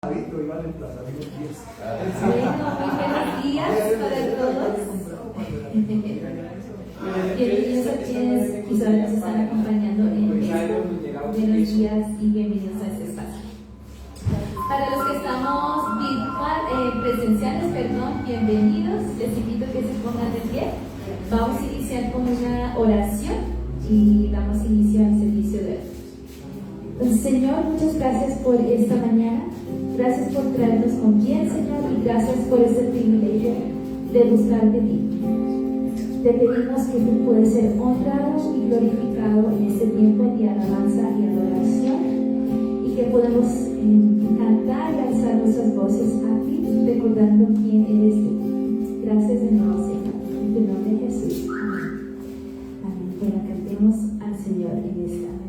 buenos días para todos. Bienvenidos a quienes quizás nos están acompañando en esto. Buenos días y bienvenidos a este espacio. Para los que estamos presenciales, bienvenidos. Les invito a que se pongan de pie. Vamos a iniciar con una oración y damos inicio al servicio de hoy. Señor, muchas gracias por esta mañana. Gracias por traernos con bien, Señor, y gracias por este privilegio de buscar de ti. Te pedimos que tú puedes ser honrado y glorificado en este tiempo de alabanza y adoración, y que podamos cantar y alzar nuestras voces a ti, recordando quién eres tú. Gracias de nuevo, Señor. En tu nombre, Jesús. Amén. Amén. Bueno, cantemos al Señor en esta mañana.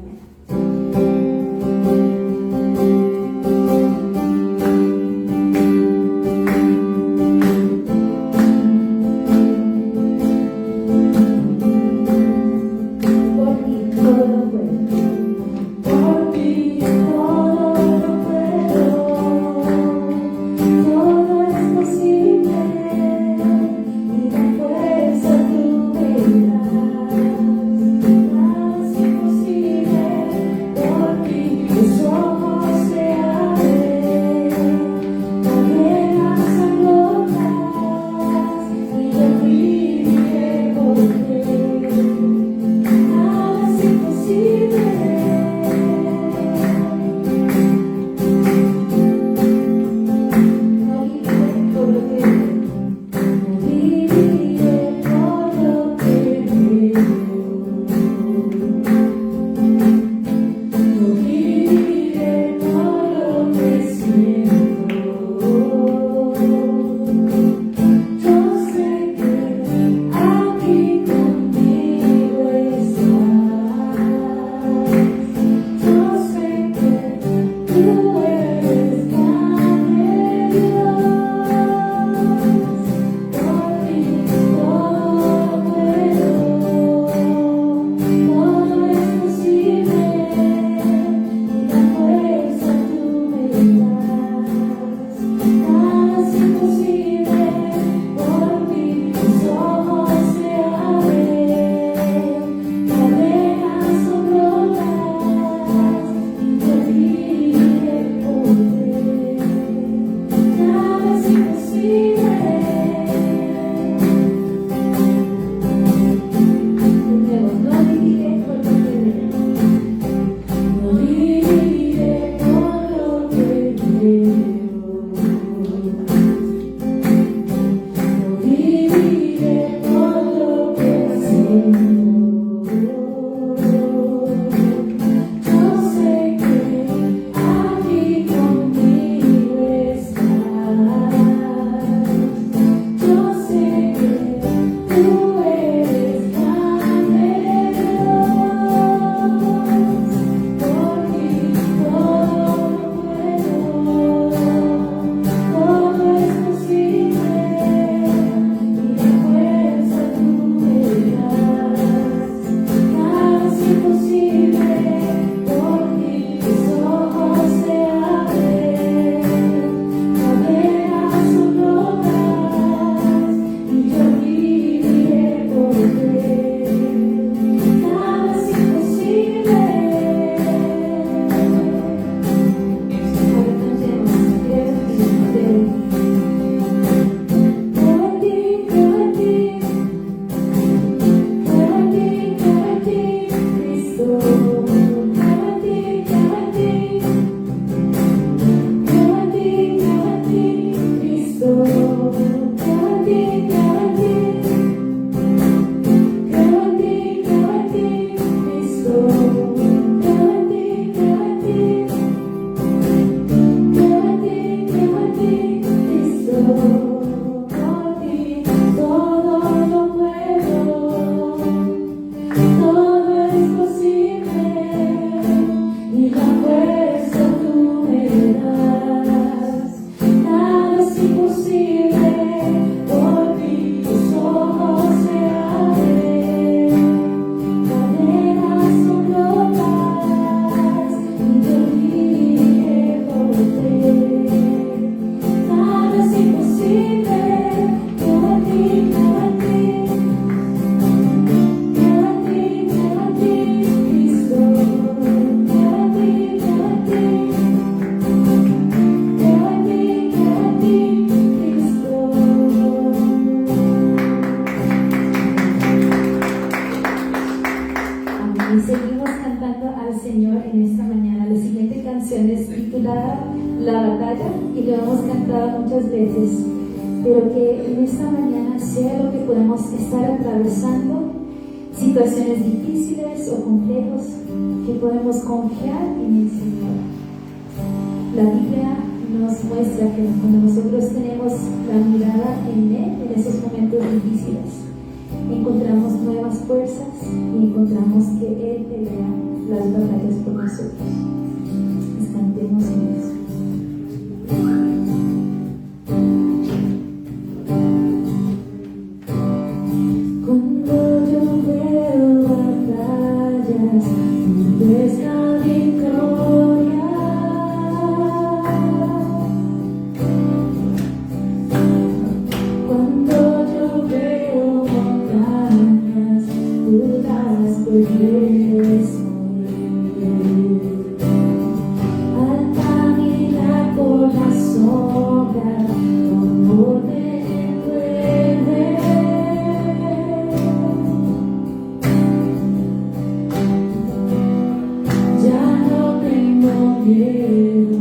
Por ti todo lo puedo. batalla y lo hemos cantado muchas veces, pero que en esta mañana sea lo que podemos estar atravesando, situaciones difíciles o complejos, que podemos confiar en el Señor. La Biblia nos muestra que cuando nosotros tenemos la mirada en Él, en esos momentos difíciles, encontramos nuevas fuerzas y encontramos que Él pelea las batallas por nosotros. Cantemos en eso. Cuando yo veo batallas, tú ves la victoria. Cuando yo veo montañas, tú das progreso. Al caminar por la sombra, todo me duele. Ya no tengo miedo,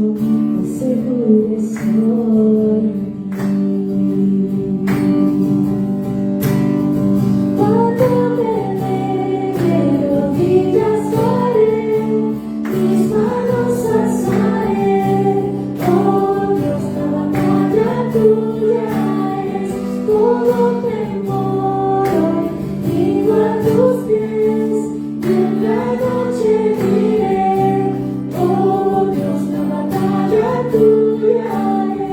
pues seguro soy. Cuando me ve de rodillas haré, mis manos alzaré. Oh Dios, la batalla tuya es, todo temor hoy rindo a tus pies, y en la noche diré, oh Dios, la batalla tuya es.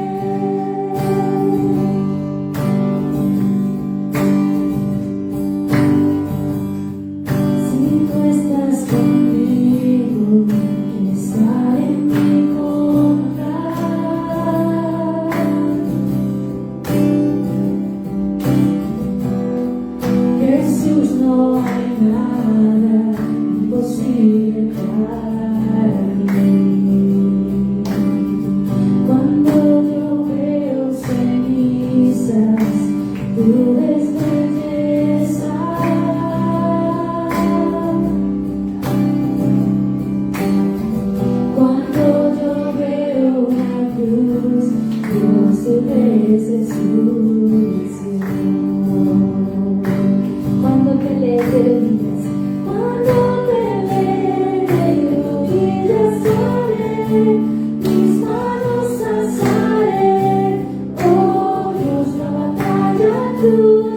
Si tú estás conmigo, ¿quién está en mi contra? Jesús, no hay nada imposible para mí. Cuando yo veo cenizas, tú ves belleza. Cuando yo veo una cruz, Dios te ves resurrección. Cuando peleé de rodillas, cuando peleé de rodillas haré, mis manos alzaré. Oh Dios, la batalla tuya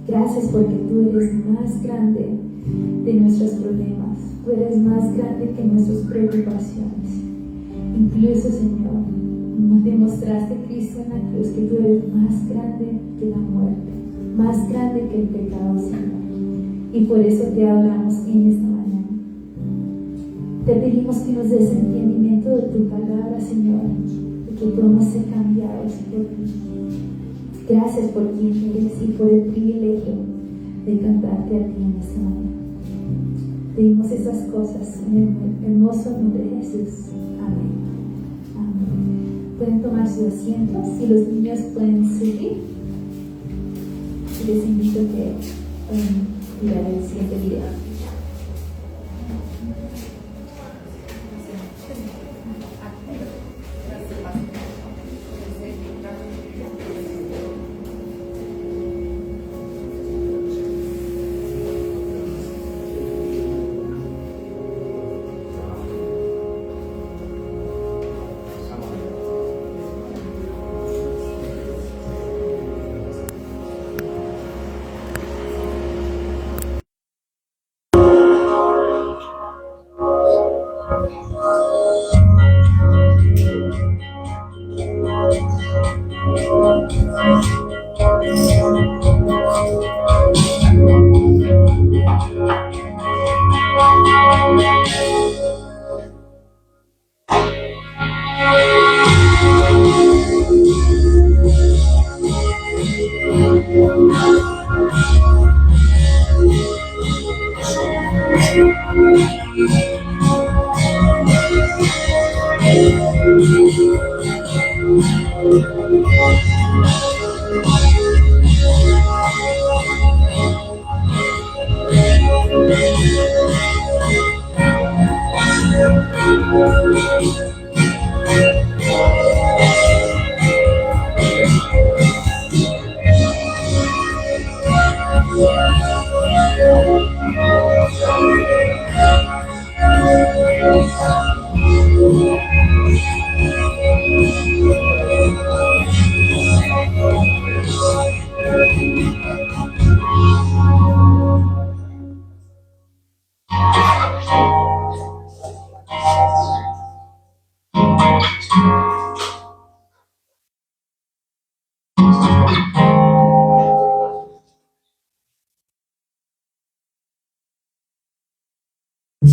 Gracias porque tú eres más grande de nuestros problemas, tú eres más grande que nuestras preocupaciones. Incluso, Señor, nos demostraste, Cristo, en la cruz, que tú eres más grande que la muerte, más grande que el pecado, Señor. Y por eso te adoramos en esta mañana. Te pedimos que nos des entendimiento de tu palabra, Señor, y que podamos ser cambiados por ti. Gracias por quien eres y por el privilegio de cantarte a ti en esta mañana. Pedimos esas cosas en el hermoso nombre de Jesús. Amén. Amén. Pueden tomar sus asientos y los niños pueden subir. Les invito a que puedan mirar el siguiente video.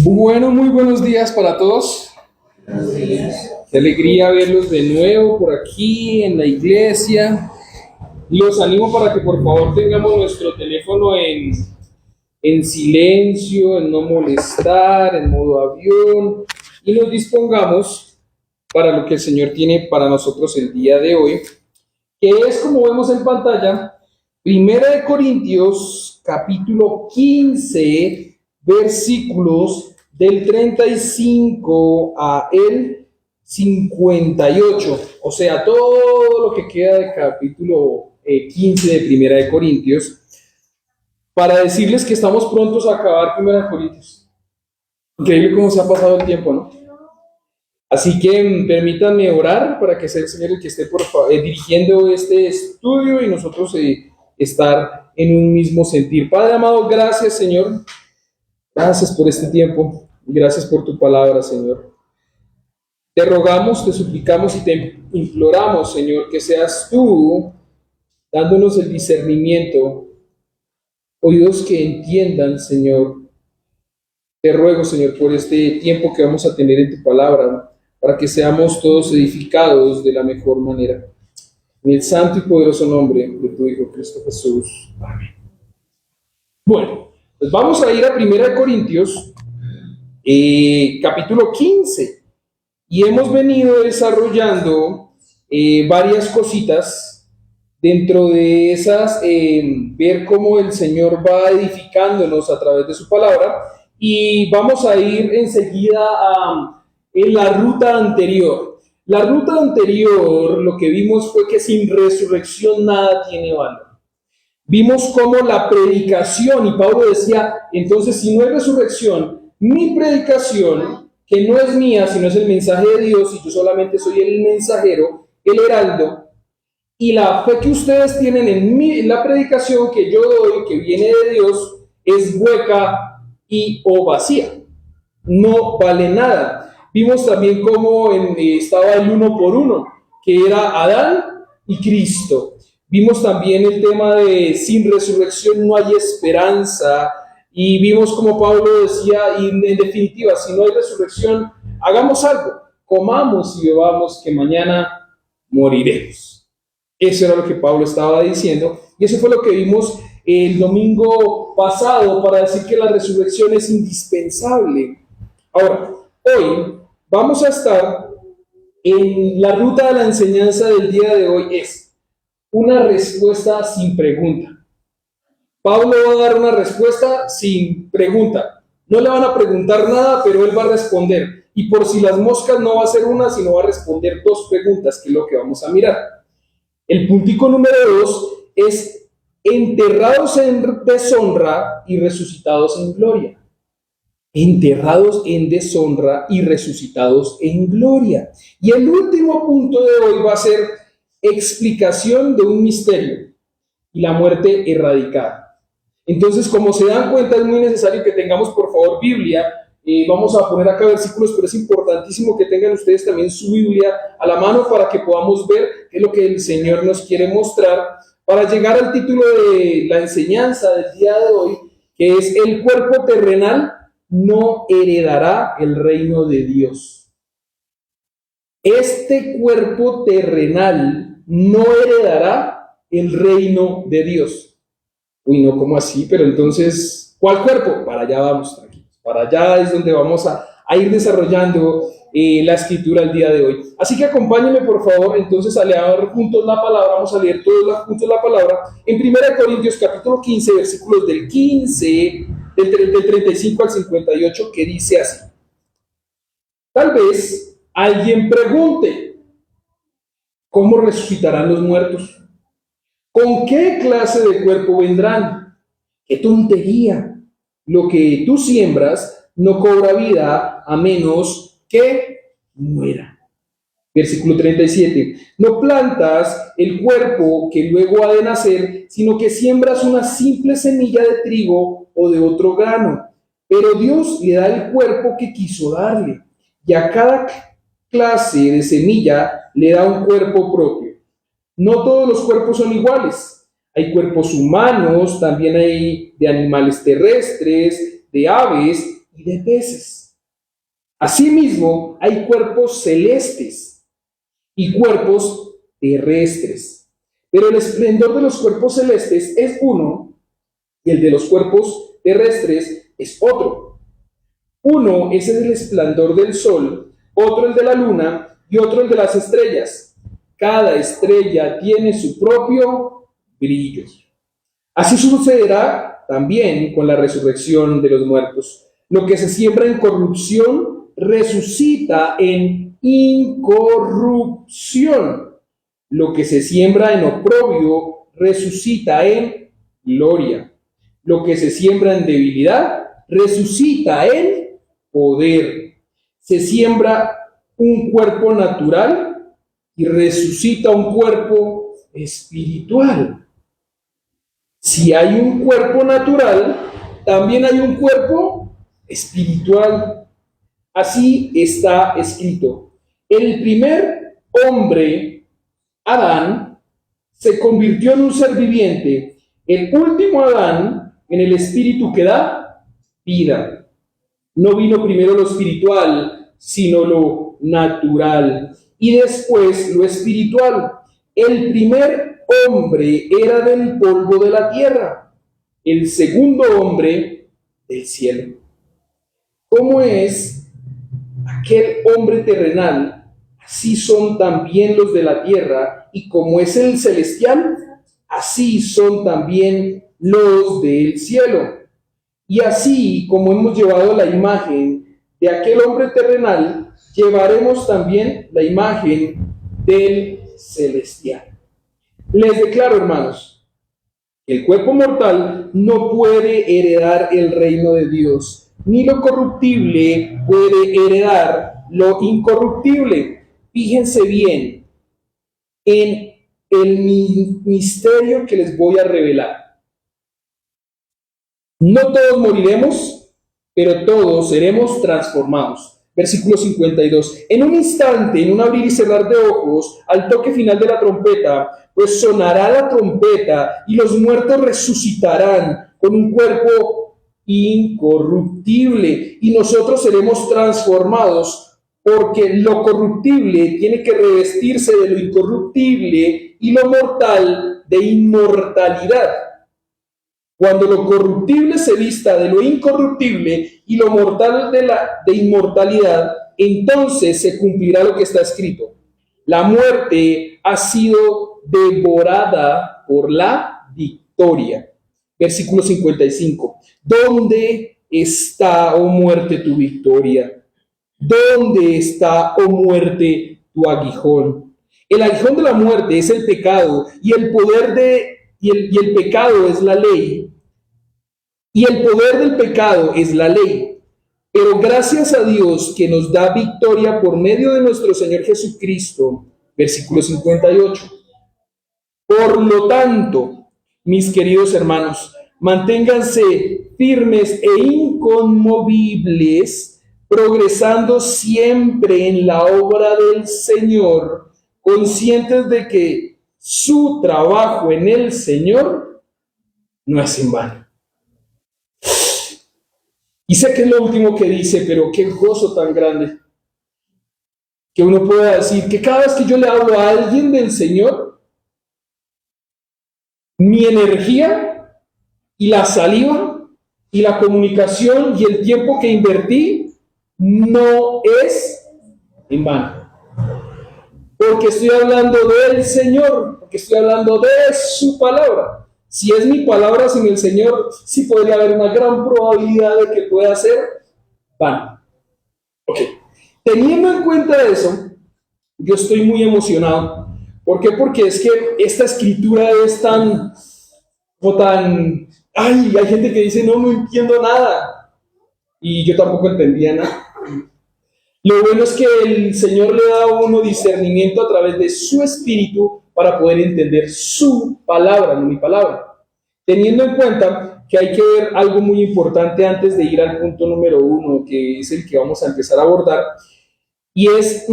Bueno, muy buenos días para todos. Buenos días. Qué alegría verlos de nuevo por aquí en la iglesia. Los animo para que por favor tengamos nuestro teléfono en silencio, en no molestar, en modo avión, y nos dispongamos para lo que el Señor tiene para nosotros el día de hoy, que es, como vemos en pantalla, 1 Corintios capítulo 15, versículos del 35 a el 58, o sea, todo lo que queda de capítulo 15 de 1 Corintios, para decirles que estamos prontos a acabar 1 Corintios. Increíble cómo se ha pasado el tiempo, ¿no? Así que permítanme orar para que sea el Señor el que esté dirigiendo este estudio y nosotros estar en un mismo sentir. Padre amado, gracias, Señor. Gracias por este tiempo. Gracias por tu palabra, Señor. Te rogamos, te suplicamos y te imploramos, Señor, que seas tú dándonos el discernimiento, oídos que entiendan, Señor. Te ruego, Señor, por este tiempo que vamos a tener en tu palabra, para que seamos todos edificados de la mejor manera. En el santo y poderoso nombre de tu Hijo Cristo Jesús. Amén. Bueno, pues vamos a ir a 1 Corintios, capítulo 15. Y hemos venido desarrollando varias cositas dentro de esas, ver cómo el Señor va edificándonos a través de su palabra. Y vamos a ir enseguida en la ruta anterior. La ruta anterior, lo que vimos fue que sin resurrección nada tiene valor. Vimos cómo la predicación, y Pablo decía, entonces si no hay resurrección, mi predicación, que no es mía, sino es el mensaje de Dios, y yo solamente soy el mensajero, el heraldo, y la fe que ustedes tienen en la predicación que yo doy, que viene de Dios, es hueca o vacía, no vale nada. Vimos también cómo estaba el uno por uno, que era Adán y Cristo. Vimos también el tema de sin resurrección no hay esperanza, y vimos como Pablo decía, y en definitiva, si no hay resurrección, hagamos algo, comamos y bebamos, que mañana moriremos. Eso era lo que Pablo estaba diciendo, y eso fue lo que vimos el domingo pasado para decir que la resurrección es indispensable. Ahora, hoy vamos a estar en la ruta de la enseñanza del día de hoy, es una respuesta sin pregunta. Pablo va a dar una respuesta sin pregunta. No le van a preguntar nada, pero él va a responder. Y por si las moscas no va a ser una, sino va a responder dos preguntas, que es lo que vamos a mirar. El puntico número 2 es enterrados en deshonra y resucitados en gloria. Enterrados en deshonra y resucitados en gloria. Y el último punto de hoy va a ser explicación de un misterio y la muerte erradicada. Entonces, como se dan cuenta, es muy necesario que tengamos, por favor, Biblia. Vamos a poner acá versículos, pero es importantísimo que tengan ustedes también su Biblia a la mano para que podamos ver qué es lo que el Señor nos quiere mostrar para llegar al título de la enseñanza del día de hoy, que es el cuerpo terrenal no heredará el reino de Dios. Este cuerpo terrenal no heredará el reino de Dios. Uy, no, ¿cómo así? Pero entonces, ¿cuál cuerpo? Para allá vamos, tranquilos. Para allá es donde vamos a ir desarrollando la escritura el día de hoy. Así que acompáñenme, por favor, entonces a leer juntos la palabra. Vamos a leer todos juntos la palabra en 1 Corintios capítulo 15, versículos del 15, del 35 al 58, que dice así. Tal vez alguien pregunte, ¿cómo resucitarán los muertos? ¿Con qué clase de cuerpo vendrán? ¡Qué tontería! Lo que tú siembras no cobra vida a menos que muera. Versículo 37. No plantas el cuerpo que luego ha de nacer, sino que siembras una simple semilla de trigo o de otro grano. Pero Dios le da el cuerpo que quiso darle, y a cada clase de semilla le da un cuerpo propio. No todos los cuerpos son iguales. Hay cuerpos humanos, también hay de animales terrestres, de aves y de peces. Asimismo, hay cuerpos celestes y cuerpos terrestres. Pero el esplendor de los cuerpos celestes es uno y el de los cuerpos terrestres es otro. Uno es el esplendor del sol, otro el de la luna y otro el de las estrellas. Cada estrella tiene su propio brillo. Así sucederá también con la resurrección de los muertos. Lo que se siembra en corrupción resucita en incorrupción. Lo que se siembra en oprobio resucita en gloria. Lo que se siembra en debilidad resucita en poder. Se siembra un cuerpo natural y resucita un cuerpo espiritual. Si hay un cuerpo natural, también hay un cuerpo espiritual. Así está escrito. El primer hombre, Adán, se convirtió en un ser viviente. El último Adán, en el espíritu que da vida. No vino primero lo espiritual, sino lo natural. Y después lo espiritual. El primer hombre era del polvo de la tierra. El segundo hombre del cielo. ¿Cómo es aquel hombre terrenal? Así son también los de la tierra. Y como es el celestial, así son también los del cielo. Y así como hemos llevado la imagen de aquel hombre terrenal, llevaremos también la imagen del celestial. Les declaro, hermanos, que el cuerpo mortal no puede heredar el reino de Dios, ni lo corruptible puede heredar lo incorruptible. Fíjense bien en el misterio que les voy a revelar. No todos moriremos, pero todos seremos transformados. Versículo 52. En un instante, en un abrir y cerrar de ojos, al toque final de la trompeta, pues sonará la trompeta y los muertos resucitarán con un cuerpo incorruptible y nosotros seremos transformados, porque lo corruptible tiene que revestirse de lo incorruptible y lo mortal de inmortalidad. Cuando lo corruptible se vista de lo incorruptible y lo mortal de inmortalidad, entonces se cumplirá lo que está escrito. La muerte ha sido devorada por la victoria. Versículo 55. ¿Dónde está, oh muerte, tu victoria? ¿Dónde está, oh muerte, tu aguijón? El aguijón de la muerte es el pecado y el pecado es la ley. Y el poder del pecado es la ley. Pero gracias a Dios que nos da victoria por medio de nuestro Señor Jesucristo. Versículo 58. Por lo tanto, mis queridos hermanos, manténganse firmes e inconmovibles, progresando siempre en la obra del Señor, conscientes de que su trabajo en el Señor no es en vano. Y sé que es lo último que dice, pero qué gozo tan grande que uno pueda decir que cada vez que yo le hablo a alguien del Señor, mi energía y la saliva y la comunicación y el tiempo que invertí no es en vano. Porque estoy hablando del Señor, porque estoy hablando de su palabra. Si es mi palabra sin el Señor, sí podría haber una gran probabilidad de que pueda ser vano. Ok. Teniendo en cuenta eso, yo estoy muy emocionado. ¿Por qué? Porque es que esta escritura es tan... Ay, hay gente que dice, no entiendo nada. Y yo tampoco entendía nada. Lo bueno es que el Señor le da a uno discernimiento a través de su espíritu para poder entender su palabra, no mi palabra. Teniendo en cuenta que hay que ver algo muy importante antes de ir al punto número 1, que es el que vamos a empezar a abordar, y es,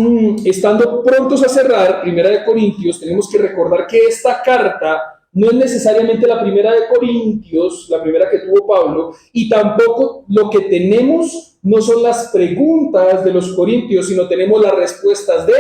estando prontos a cerrar 1 Corintios, tenemos que recordar que esta carta no es necesariamente la 1 Corintios, la primera que tuvo Pablo, y tampoco lo que tenemos no son las preguntas de los corintios, sino tenemos las respuestas de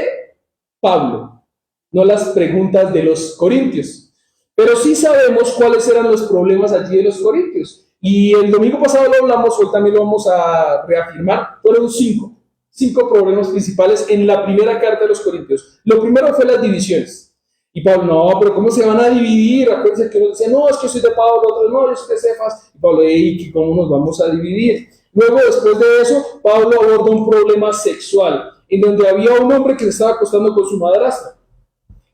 Pablo, no las preguntas de los corintios. Pero sí sabemos cuáles eran los problemas allí de los corintios. Y el domingo pasado lo hablamos, hoy también lo vamos a reafirmar. Fueron cinco problemas principales en la primera carta de los corintios. Lo primero fue las divisiones. Y Pablo, no, pero ¿cómo se van a dividir? Acuérdense que uno decía, no, es que yo soy de Pablo, otro no, yo soy de Cefas. Y Pablo, ¿cómo nos vamos a dividir? Luego, después de eso, Pablo aborda un problema sexual, en donde había un hombre que se estaba acostando con su madrastra.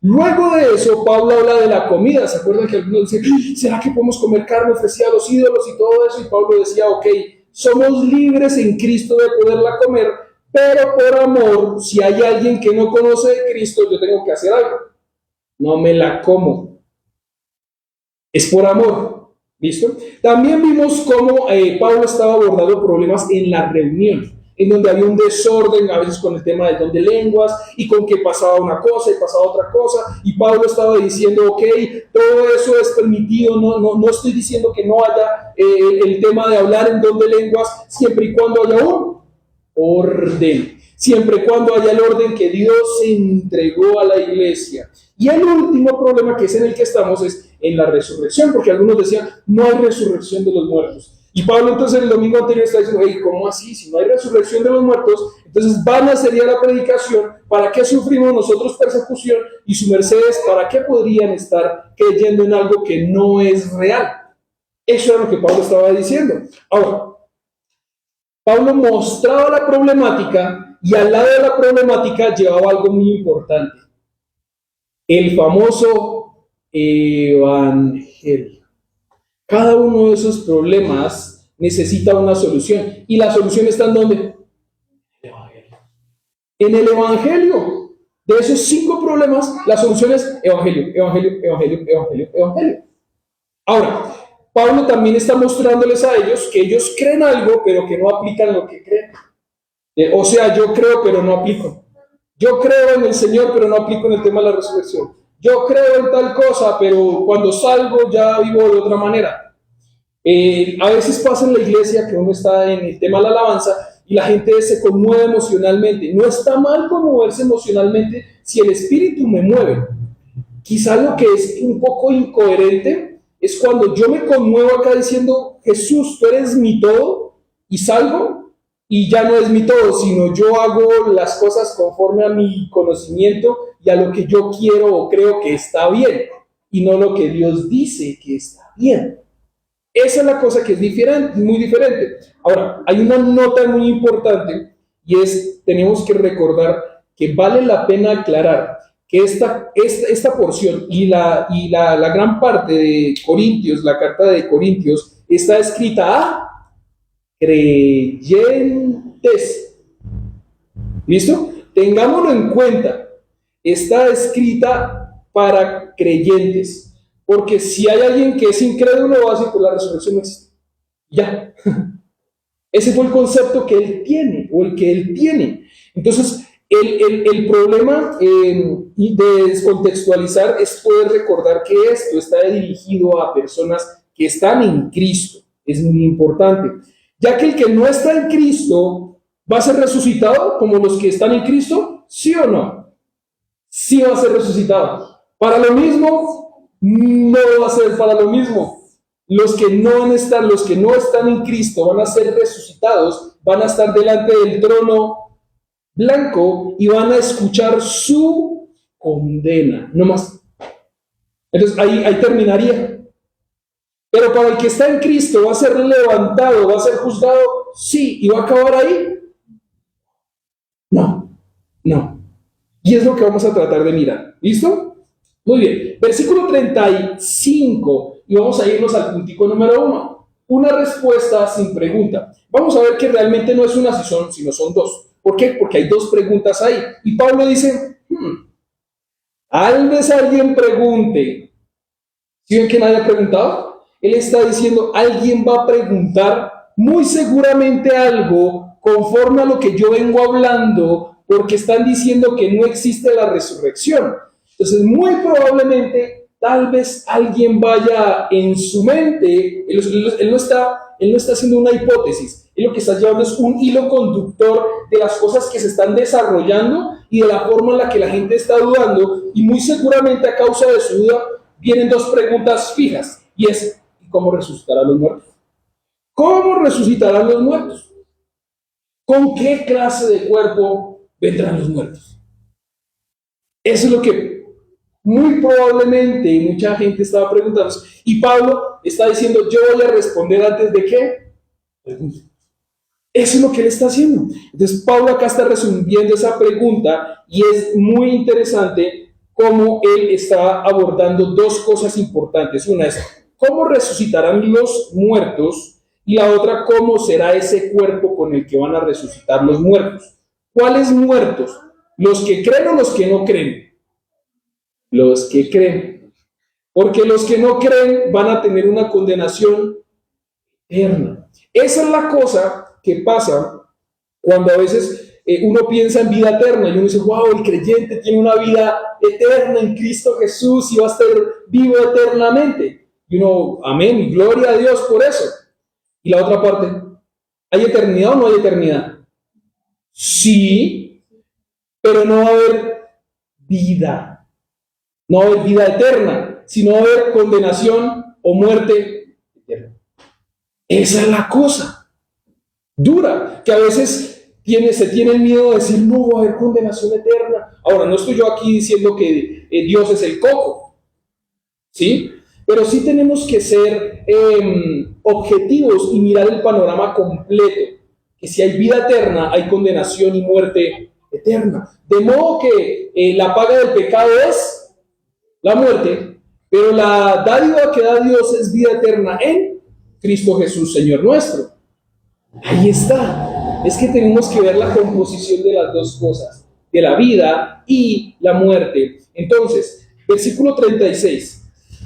Luego de eso, Pablo habla de la comida. ¿Se acuerdan que algunos decían, ¿será que podemos comer carne ofrecida a los ídolos y todo eso? Y Pablo decía, ok, somos libres en Cristo de poderla comer, pero por amor, si hay alguien que no conoce de Cristo, yo tengo que hacer algo. No me la como. Es por amor. ¿Listo? También vimos cómo Pablo estaba abordando problemas en la reunión, en donde había un desorden, a veces con el tema del don de lenguas, y con que pasaba una cosa y pasaba otra cosa, y Pablo estaba diciendo, ok, todo eso es permitido, no estoy diciendo que no haya el tema de hablar en don de lenguas, siempre y cuando haya un orden, siempre y cuando haya el orden que Dios entregó a la iglesia. Y el último problema, que es en el que estamos, es en la resurrección, porque algunos decían, no hay resurrección de los muertos. Y Pablo entonces el domingo anterior está diciendo, hey, ¿cómo así? Si no hay resurrección de los muertos, entonces vana sería la predicación. ¿Para qué sufrimos nosotros persecución? Y su mercedes, ¿para qué podrían estar creyendo en algo que no es real? Eso era lo que Pablo estaba diciendo. Ahora, Pablo mostraba la problemática y al lado de la problemática llevaba algo muy importante. El famoso evangelio. Cada uno de esos problemas necesita una solución. ¿Y la solución está en dónde? En el evangelio. De esos 5 problemas, la solución es evangelio, evangelio, evangelio, evangelio, evangelio. Ahora, Pablo también está mostrándoles a ellos que ellos creen algo, pero que no aplican lo que creen. O sea, yo creo, pero no aplico. Yo creo en el Señor, pero no aplico en el tema de la resurrección. Yo creo en tal cosa, pero cuando salgo ya vivo de otra manera. A veces pasa en la iglesia que uno está en el tema de la alabanza y la gente se conmueve emocionalmente. No está mal conmoverse emocionalmente si el espíritu me mueve. Quizá lo que es un poco incoherente es cuando yo me conmuevo acá diciendo, Jesús, tú eres mi todo, y salgo, y ya no es mi todo, sino yo hago las cosas conforme a mi conocimiento y a lo que yo quiero o creo que está bien, y no lo que Dios dice que está bien. Esa es la cosa que es diferente, muy diferente. Ahora, hay una nota muy importante, y es, tenemos que recordar que vale la pena aclarar que esta porción y la gran parte de Corintios, la carta de Corintios, está escrita a creyentes. ¿Listo? Tengámoslo en cuenta. Está escrita para creyentes. Porque si hay alguien que es incrédulo, va a decir, pues la resurrección no existe. Ya. Ese fue el concepto que él tiene, o el que él tiene. Entonces, el problema de descontextualizar es poder recordar que esto está dirigido a personas que están en Cristo. Es muy importante. Ya que el que no está en Cristo va a ser resucitado como los que están en Cristo, ¿sí o no? Sí va a ser resucitado. Para lo mismo, no va a ser para lo mismo. Los que no están en Cristo van a ser resucitados, van a estar delante del trono blanco y van a escuchar su condena, no más. Entonces ahí terminaría. Pero para el que está en Cristo, ¿va a ser levantado, va a ser juzgado? Sí. ¿Y va a acabar ahí? No. Y es lo que vamos a tratar de mirar. ¿Listo? Muy bien. Versículo 35. Y vamos a irnos al puntico número 1. Una respuesta sin pregunta. Vamos a ver que realmente no es una sino son dos. ¿Por qué? Porque hay dos preguntas ahí. Y Pablo dice, tal vez alguien pregunte. ¿Sí ven que nadie ha preguntado? Él está diciendo, alguien va a preguntar muy seguramente algo conforme a lo que yo vengo hablando, porque están diciendo que no existe la resurrección. Entonces, muy probablemente, tal vez alguien vaya en su mente, él no está haciendo una hipótesis, él lo que está llevando es un hilo conductor de las cosas que se están desarrollando y de la forma en la que la gente está dudando, y muy seguramente a causa de su duda vienen dos preguntas fijas, y es, ¿cómo resucitarán los muertos? ¿Cómo resucitarán los muertos? ¿Con qué clase de cuerpo vendrán los muertos? Eso es lo que muy probablemente mucha gente estaba preguntando. Y Pablo está diciendo, yo voy a responder antes de qué. Eso es lo que él está haciendo. Entonces Pablo acá está resolviendo esa pregunta, y es muy interesante cómo él está abordando dos cosas importantes. Una es, ¿cómo resucitarán los muertos? Y la otra, ¿cómo será ese cuerpo con el que van a resucitar los muertos? ¿Cuáles muertos? ¿Los que creen o los que no creen? Los que creen. Porque los que no creen van a tener una condenación eterna. Esa es la cosa que pasa cuando a veces uno piensa en vida eterna y uno dice, wow, el creyente tiene una vida eterna en Cristo Jesús y va a estar vivo eternamente. Y uno, amén, gloria a Dios por eso. Y la otra parte, ¿hay eternidad o no hay eternidad? Sí, pero no va a haber vida. No va a haber vida eterna, sino va a haber condenación o muerte eterna. Esa es la cosa dura, que a veces se tiene el miedo de decir, no, va a haber condenación eterna. Ahora, no estoy yo aquí diciendo que Dios es el coco, ¿sí? Pero sí tenemos que ser objetivos y mirar el panorama completo, que si hay vida eterna, hay condenación y muerte eterna. De modo que la paga del pecado es la muerte, pero la dádiva que da Dios es vida eterna en Cristo Jesús, Señor nuestro. Ahí está. Es que tenemos que ver la composición de las dos cosas, de la vida y la muerte. Entonces, versículo 36.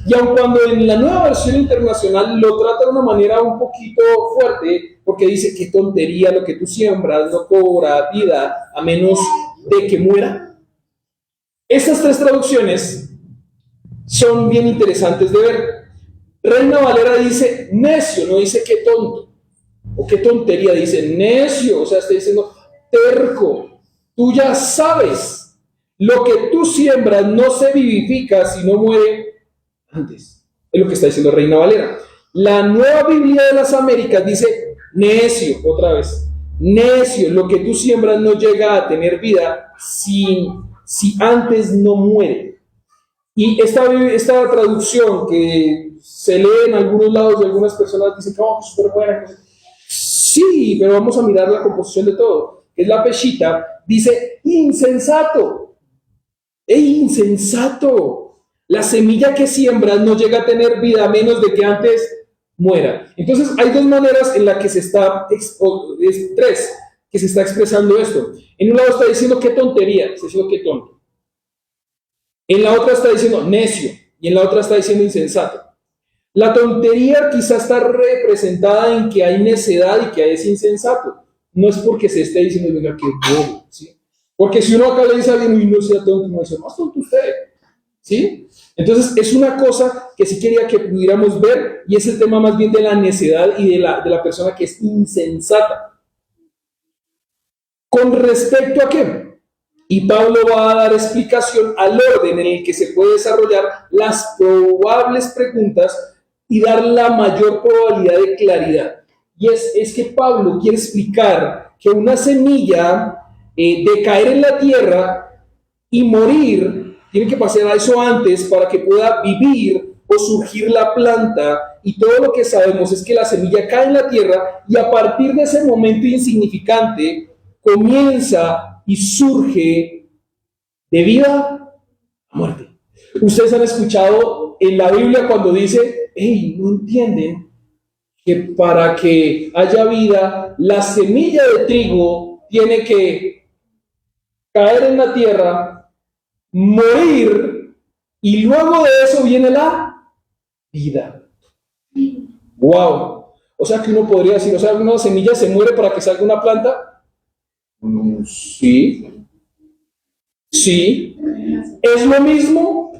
Y aun cuando en la Nueva Versión Internacional lo trata de una manera un poquito fuerte, porque dice, qué tontería, lo que tú siembras no cobra vida a menos de que muera. Estas tres traducciones son bien interesantes de ver. Reina Valera dice necio, no dice qué tonto, o qué tontería, dice necio, o sea, está diciendo terco. Tú ya sabes, lo que tú siembras no se vivifica si no muere antes. Es lo que está diciendo Reina Valera. La Nueva Biblia de las Américas dice, necio, otra vez, necio, lo que tú siembras no llega a tener vida si antes no muere. Y esta traducción que se lee en algunos lados de algunas personas dicen que es súper buena. Sí, pero vamos a mirar la composición de todo. Es la Peshitta, dice, insensato. Insensato. La semilla que siembras no llega a tener vida a menos de que antes muera. Entonces hay dos maneras en las que tres, que se está expresando esto. En un lado está diciendo qué tontería, está diciendo qué tonto. En la otra está diciendo necio y en la otra está diciendo insensato. La tontería quizá está representada en que hay necedad y que es insensato. No es porque se esté diciendo, venga, qué bobo, ¿sí? Porque si uno acá le dice a alguien, y no sea tonto, no dice, más tonto usted, ¿sí? Entonces es una cosa que sí quería que pudiéramos ver y es el tema más bien de la necedad y de la persona que es insensata. ¿Con respecto a qué? Y Pablo va a dar explicación al orden en el que se puede desarrollar las probables preguntas y dar la mayor probabilidad de claridad. Y es que Pablo quiere explicar que una semilla de caer en la tierra y morir, tiene que pasar eso antes para que pueda vivir o surgir la planta, y todo lo que sabemos es que la semilla cae en la tierra y a partir de ese momento insignificante comienza y surge de vida a muerte. Ustedes han escuchado en la Biblia cuando dice, hey, no entienden que para que haya vida, la semilla de trigo tiene que caer en la tierra, morir, y luego de eso viene la vida. Wow. O sea que uno podría decir, o sea, una semilla se muere para que salga una planta. Sí. Sí. ¿Es lo mismo?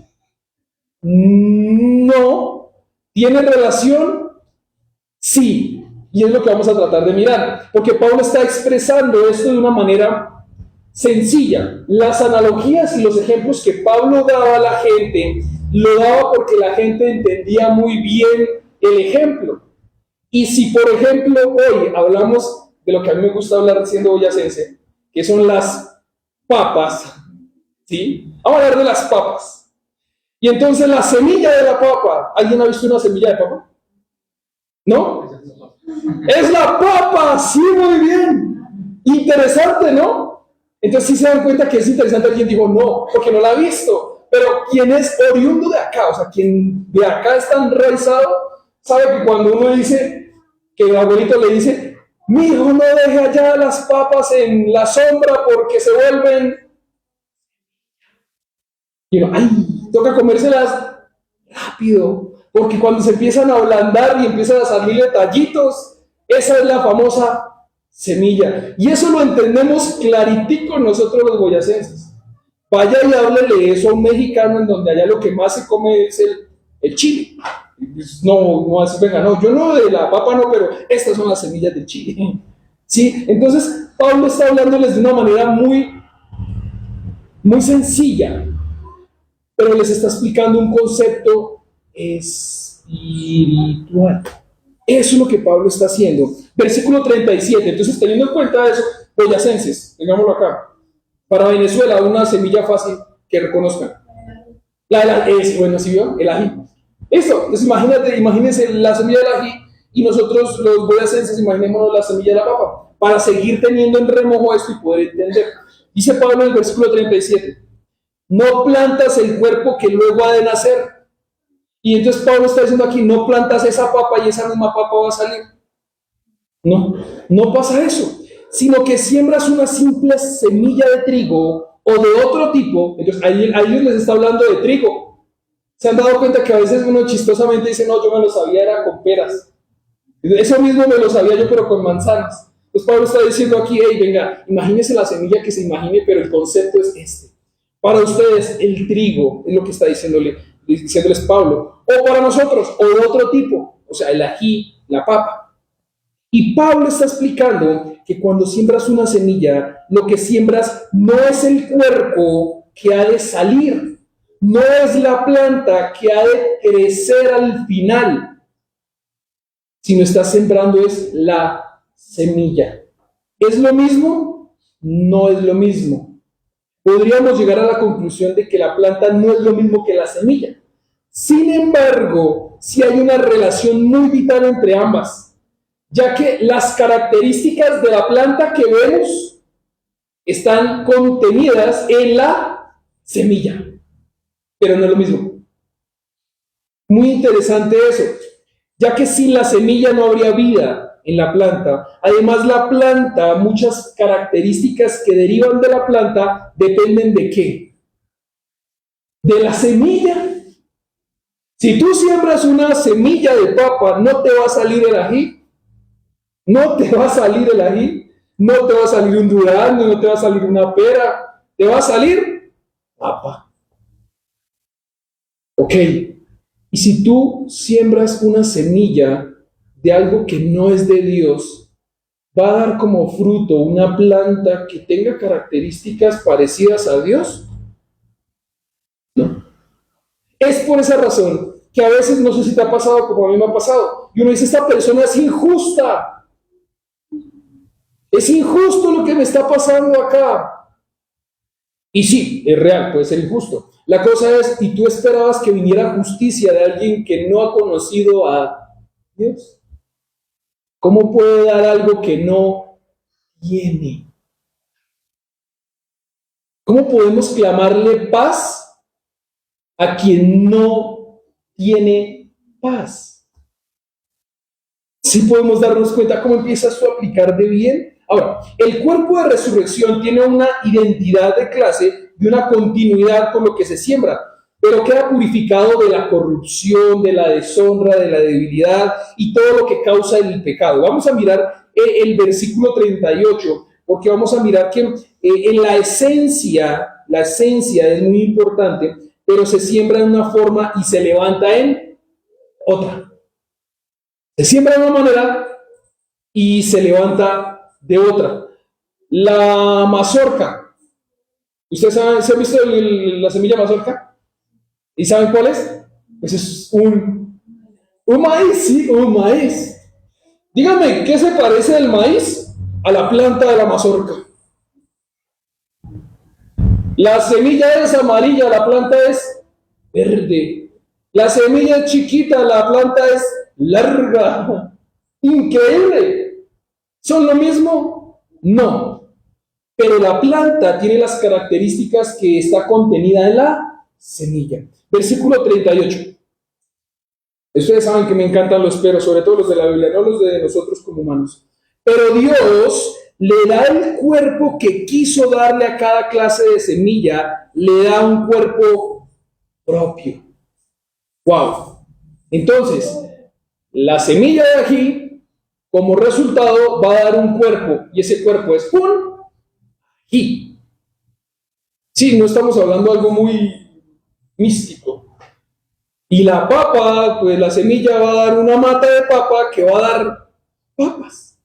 No. ¿Tiene relación? Sí. Y es lo que vamos a tratar de mirar, porque Pablo está expresando esto de una manera sencilla. Las analogías y los ejemplos que Pablo daba a la gente, lo daba porque la gente entendía muy bien el ejemplo. Y si, por ejemplo, hoy hablamos de lo que a mí me gusta hablar siendo boyacense, que son las papas, ¿sí? Vamos a hablar de las papas. Y entonces la semilla de la papa, ¿alguien ha visto una semilla de papa? ¿No? Es la papa, sí, muy bien. Interesante, ¿no? Entonces sí se dan cuenta que es interesante. Alguien dijo, no, porque no la ha visto. Pero quien es oriundo de acá, o sea, quien de acá es tan enraizado, sabe que cuando uno dice, que el abuelito le dice, mi hijo, no deje allá las papas en la sombra porque se vuelven... Y uno, ay, toca comérselas rápido, porque cuando se empiezan a ablandar y empiezan a salir detallitos, esa es la famosa semilla. Y eso lo entendemos claritico nosotros los boyacenses. Vaya y háblele eso a un mexicano en donde allá lo que más se come es el chile. Pues no, así venga, no, yo no de la papa no, pero estas son las semillas del chile. ¿Sí? Entonces Pablo está hablándoles de una manera muy, muy sencilla, pero les está explicando un concepto espiritual. Eso es lo que Pablo está haciendo. Versículo 37. Entonces, teniendo en cuenta eso, boyacenses, digámoslo acá, para Venezuela, una semilla fácil que reconozcan. Bueno, ¿sí vio? El ají. Listo. Entonces, imagínense la semilla del ají y nosotros, los boyacenses, imaginémonos la semilla de la papa, para seguir teniendo en remojo esto y poder entender. Dice Pablo en el versículo 37. No plantas el cuerpo que luego ha de nacer. Y entonces Pablo está diciendo aquí, no plantas esa papa y esa misma papa va a salir. No pasa eso, sino que siembras una simple semilla de trigo o de otro tipo. Entonces a ellos les está hablando de trigo. ¿Se han dado cuenta que a veces uno chistosamente dice, no, yo me lo sabía, era con peras? Eso mismo me lo sabía yo, pero con manzanas. Entonces Pablo está diciendo aquí, hey, venga, imagínense la semilla que se imagine, pero el concepto es este. Para ustedes el trigo es lo que está diciéndoles Pablo, o para nosotros, o de otro tipo, o sea, el ají, la papa. Y Pablo está explicando que cuando siembras una semilla, lo que siembras no es el cuerpo que ha de salir, no es la planta que ha de crecer al final, sino está sembrando es la semilla. ¿Es lo mismo? No es lo mismo. Podríamos llegar a la conclusión de que la planta no es lo mismo que la semilla. Sin embargo, sí hay una relación muy vital entre ambas, ya que las características de la planta que vemos están contenidas en la semilla, pero no es lo mismo. Muy interesante eso, ya que sin la semilla no habría vida en la planta. Además, la planta, muchas características que derivan de la planta dependen ¿de qué? De la semilla. Si tú siembras una semilla de papa, no te va a salir el ají, no te va a salir el ají, no te va a salir un durazno, no te va a salir una pera, te va a salir papa. Ok, y si tú siembras una semilla de algo que no es de Dios, va a dar como fruto una planta que tenga características parecidas a Dios. ¿No? Es por esa razón que a veces, no sé si te ha pasado como a mí me ha pasado, y uno dice, esta persona es injusta. Es injusto lo que me está pasando acá. Y sí, es real, puede ser injusto. La cosa es, ¿y tú esperabas que viniera justicia de alguien que no ha conocido a Dios? ¿Cómo puede dar algo que no tiene? ¿Cómo podemos clamarle paz a quien no tiene paz? ¿Sí podemos darnos cuenta cómo empieza esto a aplicar de bien? Ahora, el cuerpo de resurrección tiene una identidad de clase y una continuidad con lo que se siembra, pero queda purificado de la corrupción, de la deshonra, de la debilidad y todo lo que causa el pecado. Vamos a mirar el versículo 38, porque vamos a mirar que en la esencia es muy importante, pero se siembra en una forma y se levanta en otra. Se siembra de una manera y se levanta de otra. La mazorca. ¿Ustedes saben, se han visto la semilla mazorca? ¿Y saben cuál es? Pues es un maíz, sí, un maíz. Díganme, ¿qué se parece del maíz a la planta de la mazorca? La semilla es amarilla, la planta es verde. La semilla es chiquita, la planta es larga. Increíble. ¿Son lo mismo? No. Pero la planta tiene las características que está contenida en la semilla. Versículo 38. Ustedes saben que me encantan los pero, sobre todo los de la Biblia, no los de nosotros como humanos. Pero Dios le da el cuerpo que quiso darle a cada clase de semilla, le da un cuerpo propio. ¡Wow! Entonces, la semilla de ají, como resultado, va a dar un cuerpo, y ese cuerpo es un ají. Sí, no estamos hablando de algo muy místico. Y la papa, pues la semilla va a dar una mata de papa que va a dar papas.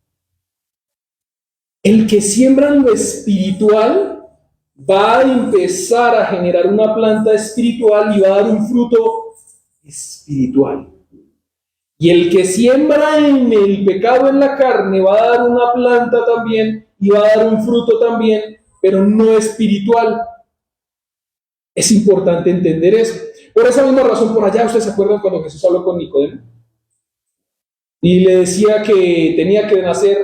El que siembra en lo espiritual va a empezar a generar una planta espiritual y va a dar un fruto espiritual. Y el que siembra en el pecado en la carne va a dar una planta también y va a dar un fruto también, pero no espiritual. Es importante entender eso. Por esa misma razón, por allá, ¿ustedes se acuerdan cuando Jesús habló con Nicodemo? Y le decía que tenía que nacer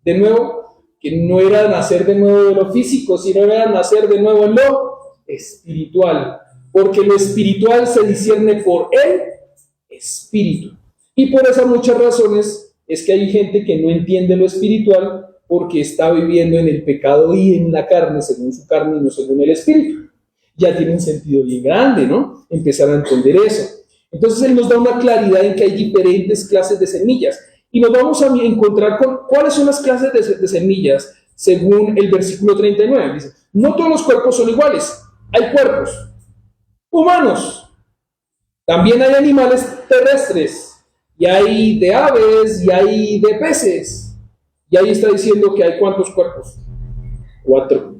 de nuevo, que no era nacer de nuevo de lo físico, sino era nacer de nuevo en lo espiritual. Porque lo espiritual se discierne por el espíritu. Y por esas muchas razones es que hay gente que no entiende lo espiritual porque está viviendo en el pecado y en la carne, según su carne y no según el espíritu. Ya tiene un sentido bien grande, ¿no? Empezar a entender eso. Entonces Él nos da una claridad en que hay diferentes clases de semillas. Y nos vamos a encontrar con cuáles son las clases de semillas según el versículo 39. Dice, no todos los cuerpos son iguales. Hay cuerpos humanos. También hay animales terrestres. Y hay de aves y hay de peces. Y ahí está diciendo que hay ¿cuántos cuerpos? 4.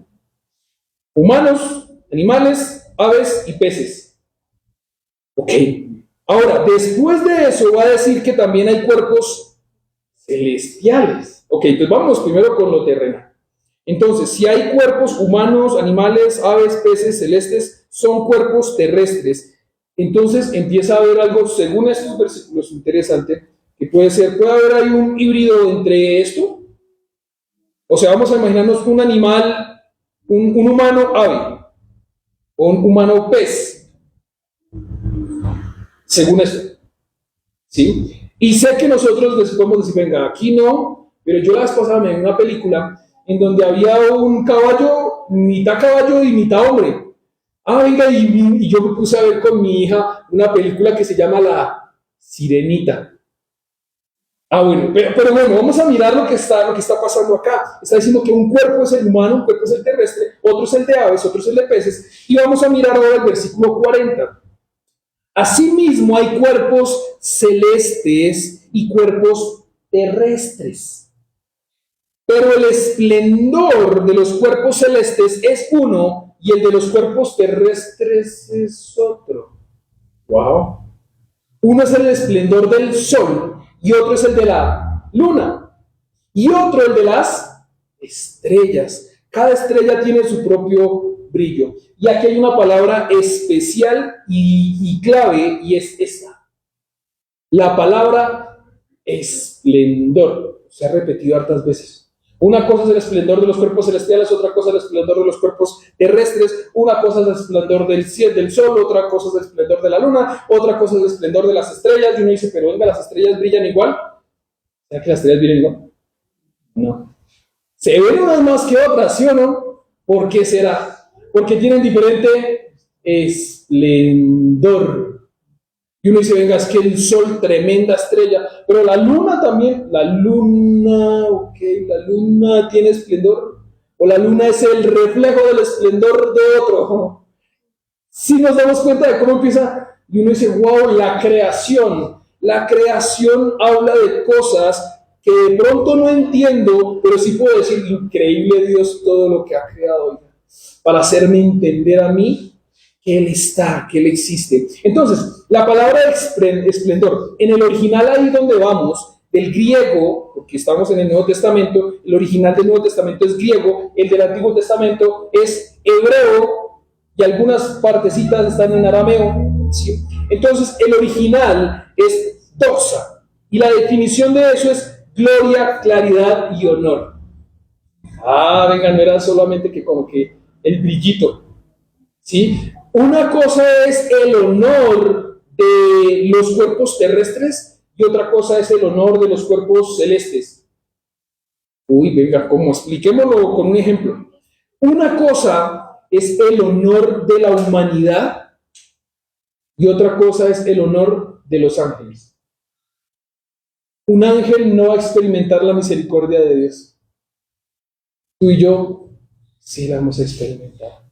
Humanos, animales, aves y peces. Ok. Ahora, después de eso va a decir que también hay cuerpos celestiales. Ok, entonces vamos primero con lo terrenal. Entonces, si hay cuerpos humanos, animales, aves, peces, celestes, son cuerpos terrestres. Entonces empieza a haber algo, según estos versículos, interesante, que puede haber ahí un híbrido entre esto. O sea, vamos a imaginarnos un animal, un humano ave, o un humano pez, según esto. ¿Sí? Y sé que nosotros les podemos decir, venga, aquí no, pero yo la vez pasada me vi una película en donde había un caballo y mitad hombre. Ah, venga, y yo me puse a ver con mi hija una película que se llama La Sirenita. Ah, bueno, pero bueno, vamos a mirar lo que está pasando acá. Está diciendo que un cuerpo es el humano, un cuerpo es el terrestre, otro es el de aves, otro es el de peces. Y vamos a mirar ahora el versículo 40. Asimismo hay cuerpos celestes y cuerpos terrestres. Pero el esplendor de los cuerpos celestes es uno y el de los cuerpos terrestres es otro. Wow. Uno es el esplendor del sol y otro es el de la luna y otro el de las estrellas. Cada estrella tiene su propio brillo. Y aquí hay una palabra especial y clave, y es esta. La palabra esplendor. Se ha repetido hartas veces. Una cosa es el esplendor de los cuerpos celestiales, otra cosa es el esplendor de los cuerpos terrestres, una cosa es el esplendor del sol, otra cosa es el esplendor de la luna, otra cosa es el esplendor de las estrellas. Y uno dice, pero venga, ¿las estrellas brillan igual? ¿Será que las estrellas brillan igual? No. Se ven unas más que otras, ¿sí o no? ¿Por qué será? Porque tienen diferente esplendor. Y uno dice, venga, es que el sol, tremenda estrella, pero la luna también, la luna tiene esplendor, o la luna es el reflejo del esplendor de otro. Si nos damos cuenta de cómo empieza, y uno dice, wow, la creación habla de cosas que de pronto no entiendo, pero sí puedo decir, increíble Dios todo lo que ha creado, para hacerme entender a mí que Él está, que Él existe. Entonces, la palabra esplendor, en el original ahí donde vamos, del griego, porque estamos en el Nuevo Testamento, el original del Nuevo Testamento es griego, el del Antiguo Testamento es hebreo, y algunas partecitas están en arameo, ¿sí? Entonces, el original es doxa, y la definición de eso es gloria, claridad y honor. Ah, venga, no era solamente que como que el brillito, ¿sí? Una cosa es el honor de los cuerpos terrestres y otra cosa es el honor de los cuerpos celestes. Uy, venga, ¿cómo? Expliquémoslo con un ejemplo. Una cosa es el honor de la humanidad y otra cosa es el honor de los ángeles. Un ángel no va a experimentar la misericordia de Dios. Tú y yo sí la vamos a experimentar.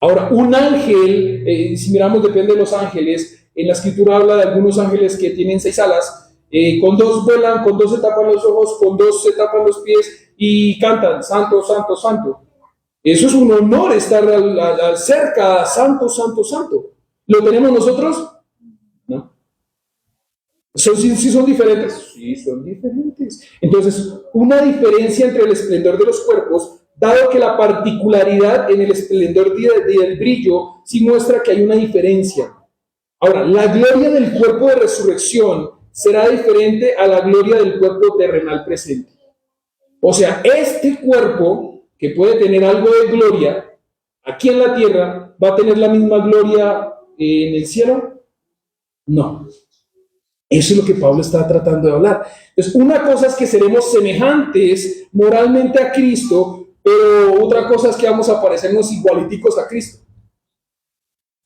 Ahora, un ángel, si miramos, depende de los ángeles. En la escritura habla de algunos ángeles que tienen 6 alas, con 2 vuelan, con 2 se tapan los ojos, con 2 se tapan los pies y cantan, santo, santo, santo. Eso es un honor, estar cerca, santo, santo, santo. ¿Lo tenemos nosotros? No. ¿Sí son diferentes? Sí, son diferentes. Entonces, una diferencia entre el esplendor de los cuerpos, dado que la particularidad en el esplendor del brillo sí muestra que hay una diferencia. Ahora, la gloria del cuerpo de resurrección será diferente a la gloria del cuerpo terrenal presente. O sea, este cuerpo, que puede tener algo de gloria aquí en la tierra, ¿va a tener la misma gloria en el cielo? No. Eso es lo que Pablo está tratando de hablar. Entonces, una cosa es que seremos semejantes moralmente a Cristo, pero otra cosa es que vamos a parecernos igualiticos a Cristo.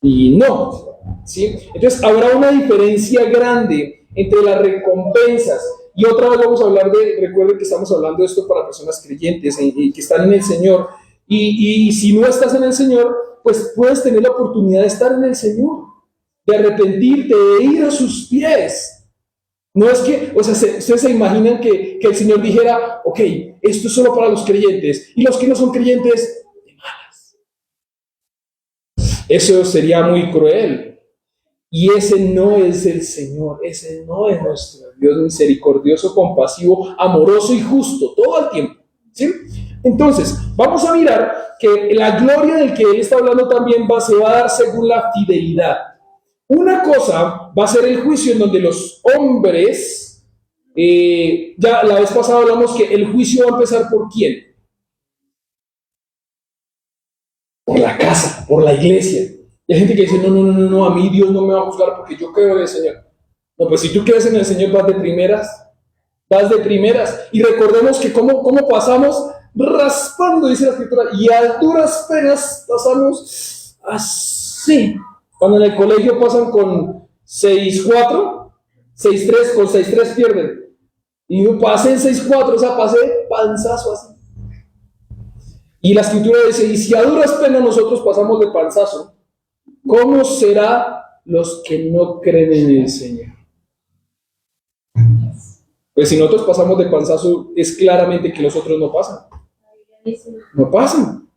Y no, ¿sí? Entonces habrá una diferencia grande entre las recompensas. Y otra vez vamos a hablar recuerden que estamos hablando de esto para personas creyentes que están en el Señor. Y si no estás en el Señor, pues puedes tener la oportunidad de estar en el Señor, de arrepentirte, de ir a sus pies. No es que, o sea, ustedes se imaginan que el Señor dijera, ok, esto es solo para los creyentes, y los que no son creyentes, de malas. Eso sería muy cruel. Y ese no es el Señor, ese no es nuestro Dios misericordioso, compasivo, amoroso y justo, todo el tiempo. ¿Sí? Entonces, vamos a mirar que la gloria del que él está hablando también se va a dar según la fidelidad. Una cosa va a ser el juicio en donde los hombres, ya la vez pasada hablamos que el juicio va a empezar ¿por quién? Por la casa, por la iglesia. Y hay gente que dice, no, a mí Dios no me va a juzgar porque yo creo en el Señor. No, pues si tú crees en el Señor vas de primeras. Y recordemos que cómo pasamos raspando, dice la Escritura, y a duras penas pasamos así. Cuando en el colegio pasan con 6-4, 6-3, con 6-3 pierden. Y yo pasé en 6-4, o sea, pasé panzazo así. Y la Escritura dice, y si a duras penas nosotros pasamos de panzazo, ¿cómo será los que no creen en el Señor? Pues si nosotros pasamos de panzazo, es claramente que los otros no pasan. No pasan.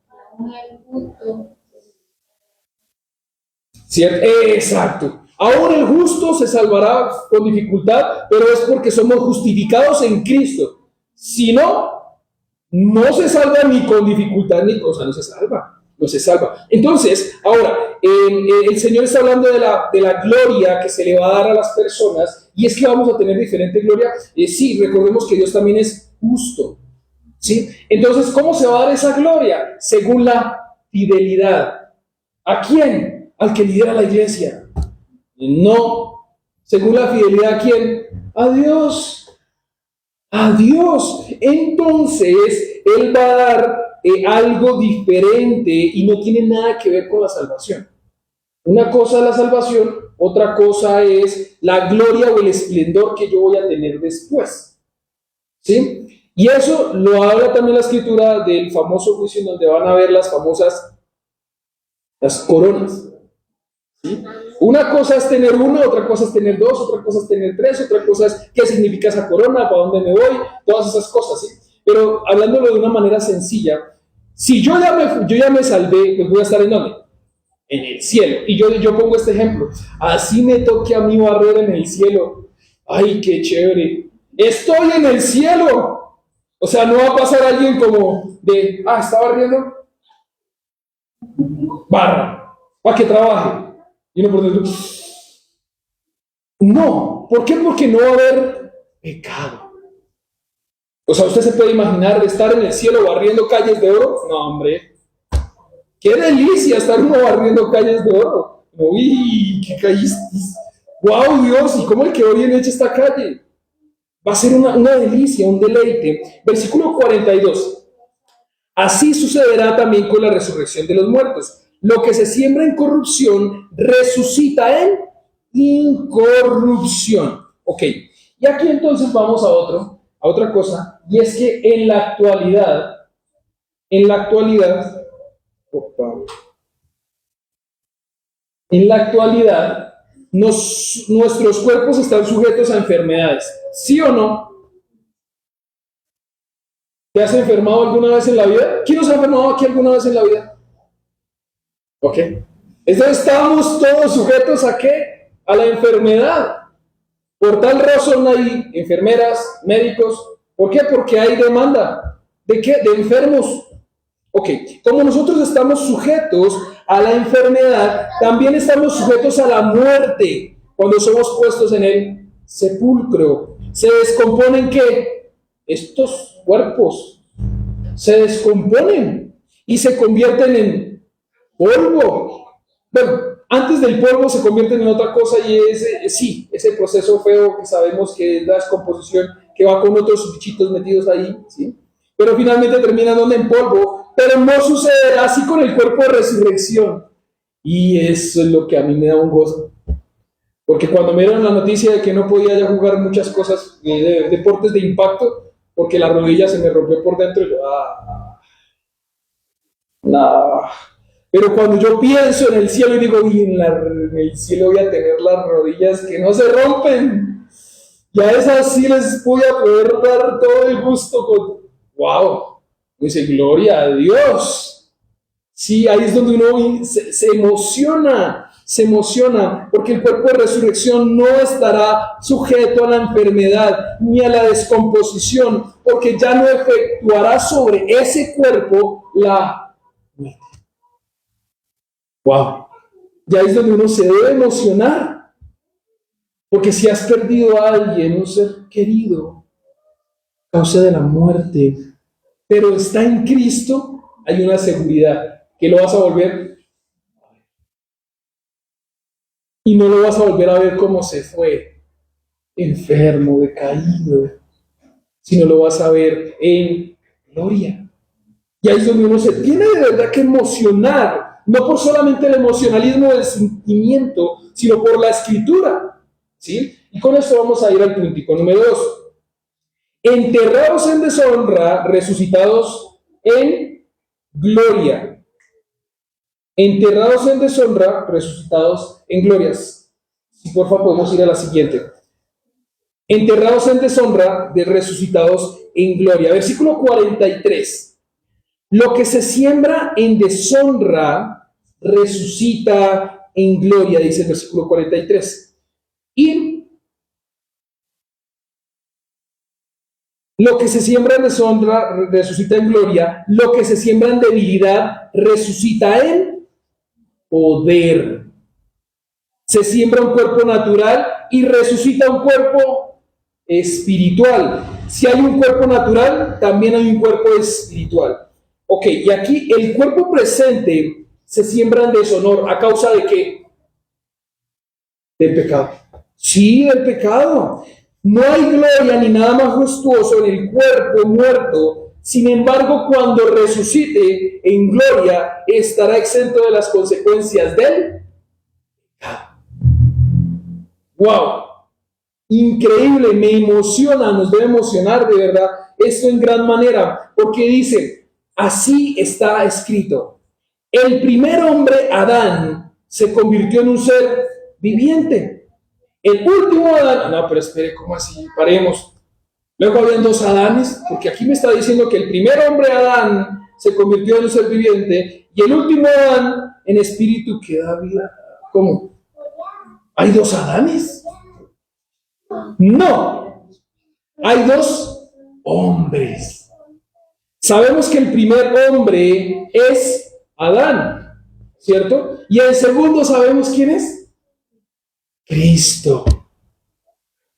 ¿Cierto? Exacto. Aún el justo se salvará con dificultad, pero es porque somos justificados en Cristo. Si no, no se salva ni con dificultad, o sea, no se salva. Entonces, ahora, el Señor está hablando de la gloria que se le va a dar a las personas, y es que vamos a tener diferente gloria. Sí, recordemos que Dios también es justo. ¿Sí? Entonces, ¿cómo se va a dar esa gloria? Según la fidelidad. ¿A quién? Al que lidera la iglesia. No. Según la fidelidad, ¿a quién? A Dios. A Dios. Entonces, Él va a dar algo diferente y no tiene nada que ver con la salvación. Una cosa es la salvación, otra cosa es la gloria o el esplendor que yo voy a tener después. ¿Sí? Y eso lo habla también la Escritura del famoso juicio en donde van a ver las famosas coronas. ¿Sí? Una cosa es tener una, otra cosa es tener dos, otra cosa es tener tres, otra cosa es qué significa esa corona, para dónde me voy, todas esas cosas, ¿sí? Pero hablándolo de una manera sencilla, si yo ya me salvé, pues voy a estar ¿en dónde? En el cielo. Y yo pongo este ejemplo, así me toque a mí barrer en el cielo. ¡Ay, qué chévere! ¡Estoy en el cielo! O sea, no va a pasar alguien como de, ¿está barriendo? Barra, para que trabaje. Y uno por dentro, no. ¿Por qué? Porque no va a haber pecado. O sea, usted se puede imaginar estar en el cielo barriendo calles de oro. No, hombre. ¡Qué delicia estar uno barriendo calles de oro! ¡Uy, qué calles! ¡Wow, Dios! ¿Y cómo le quedó bien hecha esta calle? Va a ser una delicia, un deleite. Versículo 42. Así sucederá también con la resurrección de los muertos. Lo que se siembra en corrupción resucita en incorrupción. Ok. Y aquí entonces vamos a otra cosa. Y es que en la actualidad, nuestros cuerpos están sujetos a enfermedades. ¿Sí o no? ¿Te has enfermado alguna vez en la vida? ¿Quién nos ha enfermado aquí alguna vez en la vida? Ok. Entonces estamos todos sujetos ¿a qué? A la enfermedad. Por tal razón hay enfermeras, médicos. ¿Por qué? Porque hay demanda. ¿De qué? De enfermos. Ok. Como nosotros estamos sujetos a la enfermedad, también estamos sujetos a la muerte cuando somos puestos en el sepulcro. ¿Se descomponen qué? Estos cuerpos se descomponen y se convierten en polvo. Bueno, antes del polvo se convierten en otra cosa y ese proceso feo que sabemos que es la descomposición que va con otros bichitos metidos ahí, ¿sí? Pero finalmente terminan en polvo, pero no sucederá así con el cuerpo de resurrección. Y eso es lo que a mí me da un gozo. Porque cuando me dieron la noticia de que no podía ya jugar muchas cosas, de deportes de impacto, porque la rodilla se me rompió por dentro, yo, no. Pero cuando yo pienso en el cielo y digo, en el cielo voy a tener las rodillas que no se rompen, y a esas sí les voy a poder dar todo el gusto con... ¡Wow! Dice, gloria a Dios. Sí, ahí es donde uno se emociona, porque el cuerpo de resurrección no estará sujeto a la enfermedad ni a la descomposición, porque ya no efectuará sobre ese cuerpo la muerte. ¡Wow! Ya es donde uno se debe emocionar, porque si has perdido a alguien, un ser querido, a causa de la muerte, pero está en Cristo, hay una seguridad que lo vas a volver y no lo vas a volver a ver como se fue, enfermo, decaído, sino lo vas a ver en gloria. Y ahí es donde uno se tiene de verdad que emocionar, no por solamente el emocionalismo del sentimiento, sino por la escritura, ¿sí? Y con esto vamos a ir al puntico número 2. Enterrados en deshonra, resucitados en gloria. Enterrados en deshonra, resucitados en glorias. Si por favor podemos ir a la siguiente. Enterrados en deshonra, resucitados en gloria. Versículo 43. Lo que se siembra en deshonra, resucita en gloria, dice el versículo 43. Y lo que se siembra en deshonra, resucita en gloria. Lo que se siembra en debilidad, resucita en poder. Se siembra un cuerpo natural y resucita un cuerpo espiritual. Si hay un cuerpo natural, también hay un cuerpo espiritual. Ok, y aquí el cuerpo presente se siembra en deshonor. ¿A causa de qué? Del pecado. Sí, del pecado. No hay gloria ni nada majestuoso en el cuerpo muerto. Sin embargo, cuando resucite en gloria, estará exento de las consecuencias del pecado. ¡Wow! Increíble, me emociona, nos debe emocionar de verdad esto en gran manera, porque dice, así está escrito. El primer hombre, Adán, se convirtió en un ser viviente. El último Adán, no, pero espere, ¿cómo así? Paremos. Luego habían dos Adanes, porque aquí me está diciendo que el primer hombre, Adán, se convirtió en un ser viviente, y el último Adán, en espíritu que da vida. ¿Cómo? ¿Hay dos Adanes? No, hay dos hombres. Sabemos que el primer hombre es Adán, ¿cierto? Y el segundo sabemos quién es. Cristo.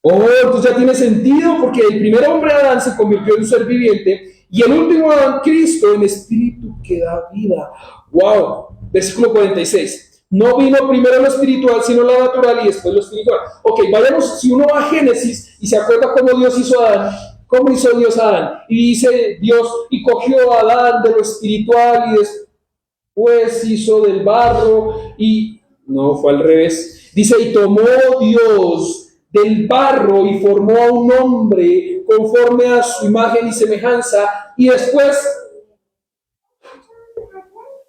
Oh, entonces ya tiene sentido, porque el primer hombre Adán se convirtió en un ser viviente y el último Adán, Cristo, en espíritu que da vida. Wow. Versículo 46. No vino primero lo espiritual, sino lo natural y después lo espiritual. Ok, vayamos, si uno va a Génesis y se acuerda cómo Dios hizo a Adán, cómo hizo Dios a Adán, y dice Dios, y cogió a Adán de lo espiritual y después hizo del barro y no, fue al revés. Dice, y tomó Dios del barro y formó a un hombre conforme a su imagen y semejanza, y después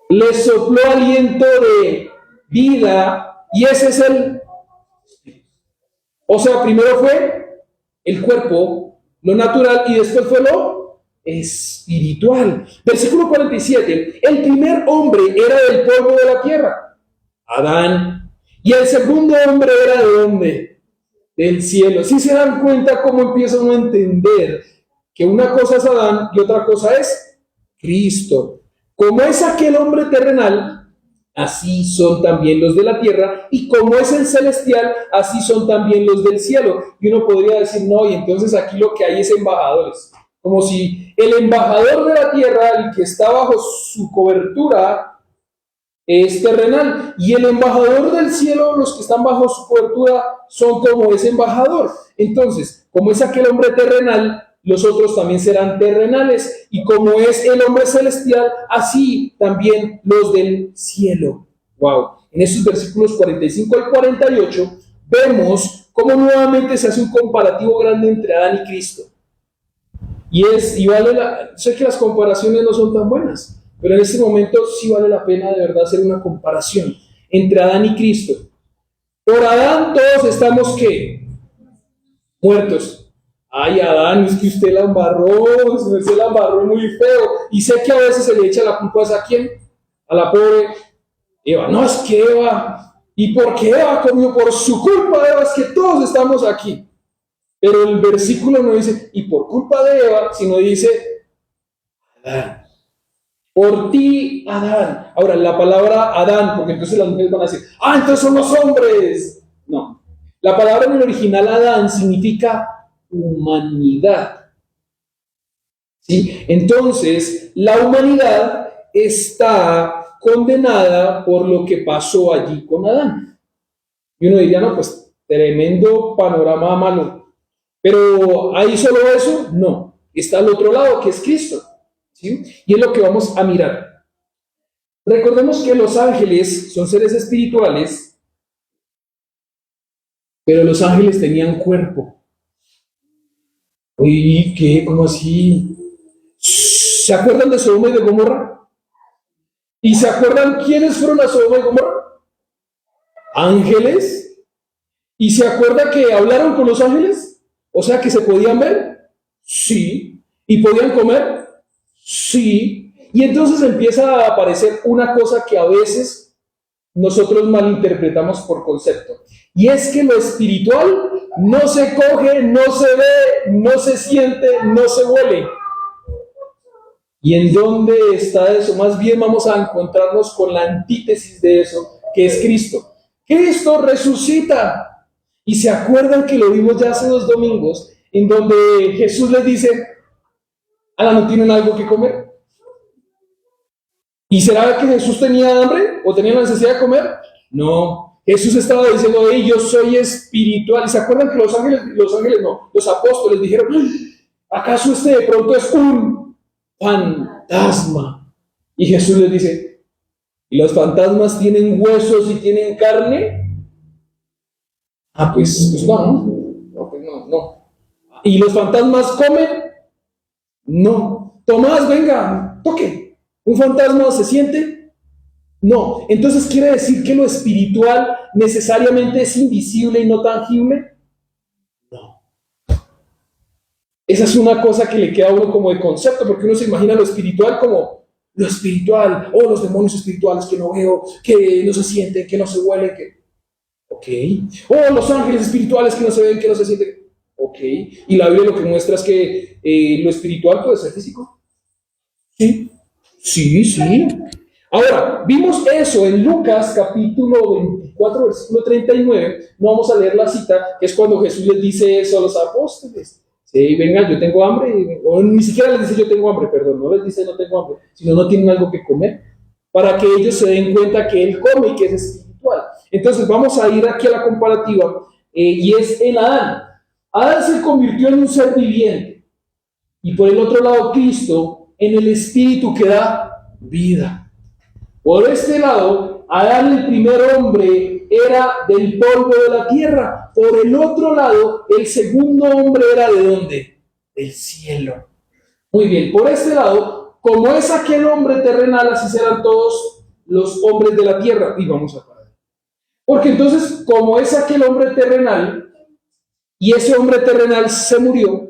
le sopló aliento de vida, y ese es el... O sea, primero fue el cuerpo, lo natural, y después fue lo espiritual. Versículo 47. El primer hombre era del polvo de la tierra, Adán. Y el segundo hombre era ¿de dónde? Del cielo. Si se dan cuenta cómo empieza uno a entender que una cosa es Adán y otra cosa es Cristo. Como es aquel hombre terrenal, así son también los de la tierra, y como es el celestial, así son también los del cielo. Y uno podría decir, no, y entonces aquí lo que hay es embajadores. Como si el embajador de la tierra, el que está bajo su cobertura, es terrenal, y el embajador del cielo, los que están bajo su cobertura, son como ese embajador. Entonces, como es aquel hombre terrenal, los otros también serán terrenales, y como es el hombre celestial, así también los del cielo. Wow. En estos versículos 45 al 48 vemos cómo nuevamente se hace un comparativo grande entre Adán y Cristo. Sé que las comparaciones no son tan buenas, pero en este momento sí vale la pena de verdad hacer una comparación entre Adán y Cristo. Por Adán todos estamos, ¿qué? Muertos. Ay, Adán, es que usted la embarró, usted la embarró muy feo. Y sé que a veces se le echa la culpa a quién, a la pobre Eva. No, es que Eva, ¿y por qué Eva comió? Por su culpa, Eva, es que todos estamos aquí. Pero el versículo no dice, y por culpa de Eva, sino dice, Adán. Por ti, Adán. Ahora, la palabra Adán, porque entonces las mujeres van a decir, entonces son los hombres. No. La palabra en el original Adán significa humanidad. ¿Sí? Entonces, la humanidad está condenada por lo que pasó allí con Adán. Y uno diría, no, pues tremendo panorama malo. Pero ¿hay solo eso? No. Está al otro lado, que es Cristo. ¿Sí? Y es lo que vamos a mirar. Recordemos que los ángeles son seres espirituales, pero los ángeles tenían cuerpo. ¿Y qué? ¿Cómo así? ¿Se acuerdan de Sodoma y de Gomorra? ¿Y se acuerdan quiénes fueron a Sodoma y Gomorra? Ángeles. ¿Y se acuerda que hablaron con los ángeles? O sea, que se podían ver. Sí. ¿Y podían comer? Sí. Y entonces empieza a aparecer una cosa que a veces nosotros malinterpretamos por concepto. Y es que lo espiritual no se coge, no se ve, no se siente, no se huele. ¿Y en dónde está eso? Más bien vamos a encontrarnos con la antítesis de eso, que es Cristo. Cristo resucita. Y se acuerdan que lo vimos ya hace 2 domingos, en donde Jesús les dice, ¿no tienen algo que comer? ¿Y será que Jesús tenía hambre o tenía la necesidad de comer? No. Jesús estaba diciendo, yo soy espiritual. ¿Y se acuerdan que los apóstoles dijeron, ¿acaso este de pronto es un fantasma? Y Jesús les dice, ¿y los fantasmas tienen huesos y tienen carne? Pues no. ¿Y los fantasmas comen? No. Tomás, venga, toque. ¿Un fantasma se siente? No. Entonces, ¿quiere decir que lo espiritual necesariamente es invisible y no tangible? No. Esa es una cosa que le queda a uno como de concepto, porque uno se imagina lo espiritual como lo espiritual, los demonios espirituales que no veo, que no se sienten, que no se huelen, que... Ok. Los ángeles espirituales que no se ven, que no se sienten. Ok. Y la Biblia lo que muestra es que lo espiritual puede ser físico. Sí. Sí. Ahora, vimos eso en Lucas capítulo 24, versículo 39. No vamos a leer la cita, que es cuando Jesús les dice eso a los apóstoles. Sí, venga, yo tengo hambre. O ni siquiera les dice yo tengo hambre, perdón. No les dice no tengo hambre, sino no tienen algo que comer. Para que ellos se den cuenta que Él come y que es espiritual. Entonces vamos a ir aquí a la comparativa. Y es en Adán. Adán se convirtió en un ser viviente. Y por el otro lado, Cristo en el espíritu que da vida. Por este lado, Adán, el primer hombre, era del polvo de la tierra. Por el otro lado, el segundo hombre era ¿de dónde? Del cielo. Muy bien, por este lado, como es aquel hombre terrenal, así serán todos los hombres de la tierra. Y vamos a parar. Porque entonces, como es aquel hombre terrenal, y ese hombre terrenal se murió,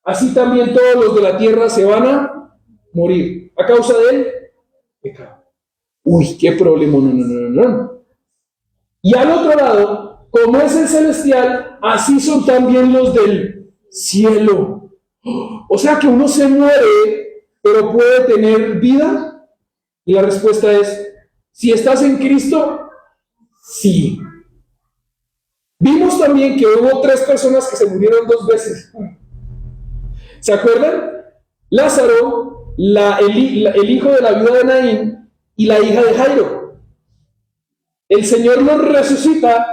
así también todos los de la tierra se van a morir. ¿A causa de él? Pecado. Uy, qué problema. No. Y al otro lado, como es el celestial, así son también los del cielo. O sea que uno se muere, pero puede tener vida. Y la respuesta es, si estás en Cristo, sí. Vimos también que hubo 3 personas que se murieron 2 veces. ¿Se acuerdan? Lázaro, el hijo de la viuda de Naín y la hija de Jairo. El Señor los resucita.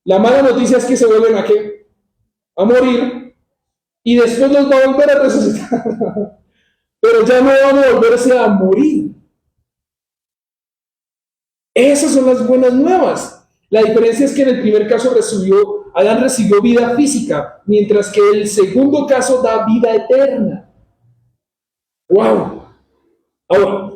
La mala noticia es que se vuelven ¿a qué? A morir. Y después los va a volver a resucitar. Pero ya no van a volverse a morir. Esas son las buenas nuevas. La diferencia es que en el primer caso Adán recibió vida física, mientras que el segundo caso da vida eterna. ¡Wow! Ahora,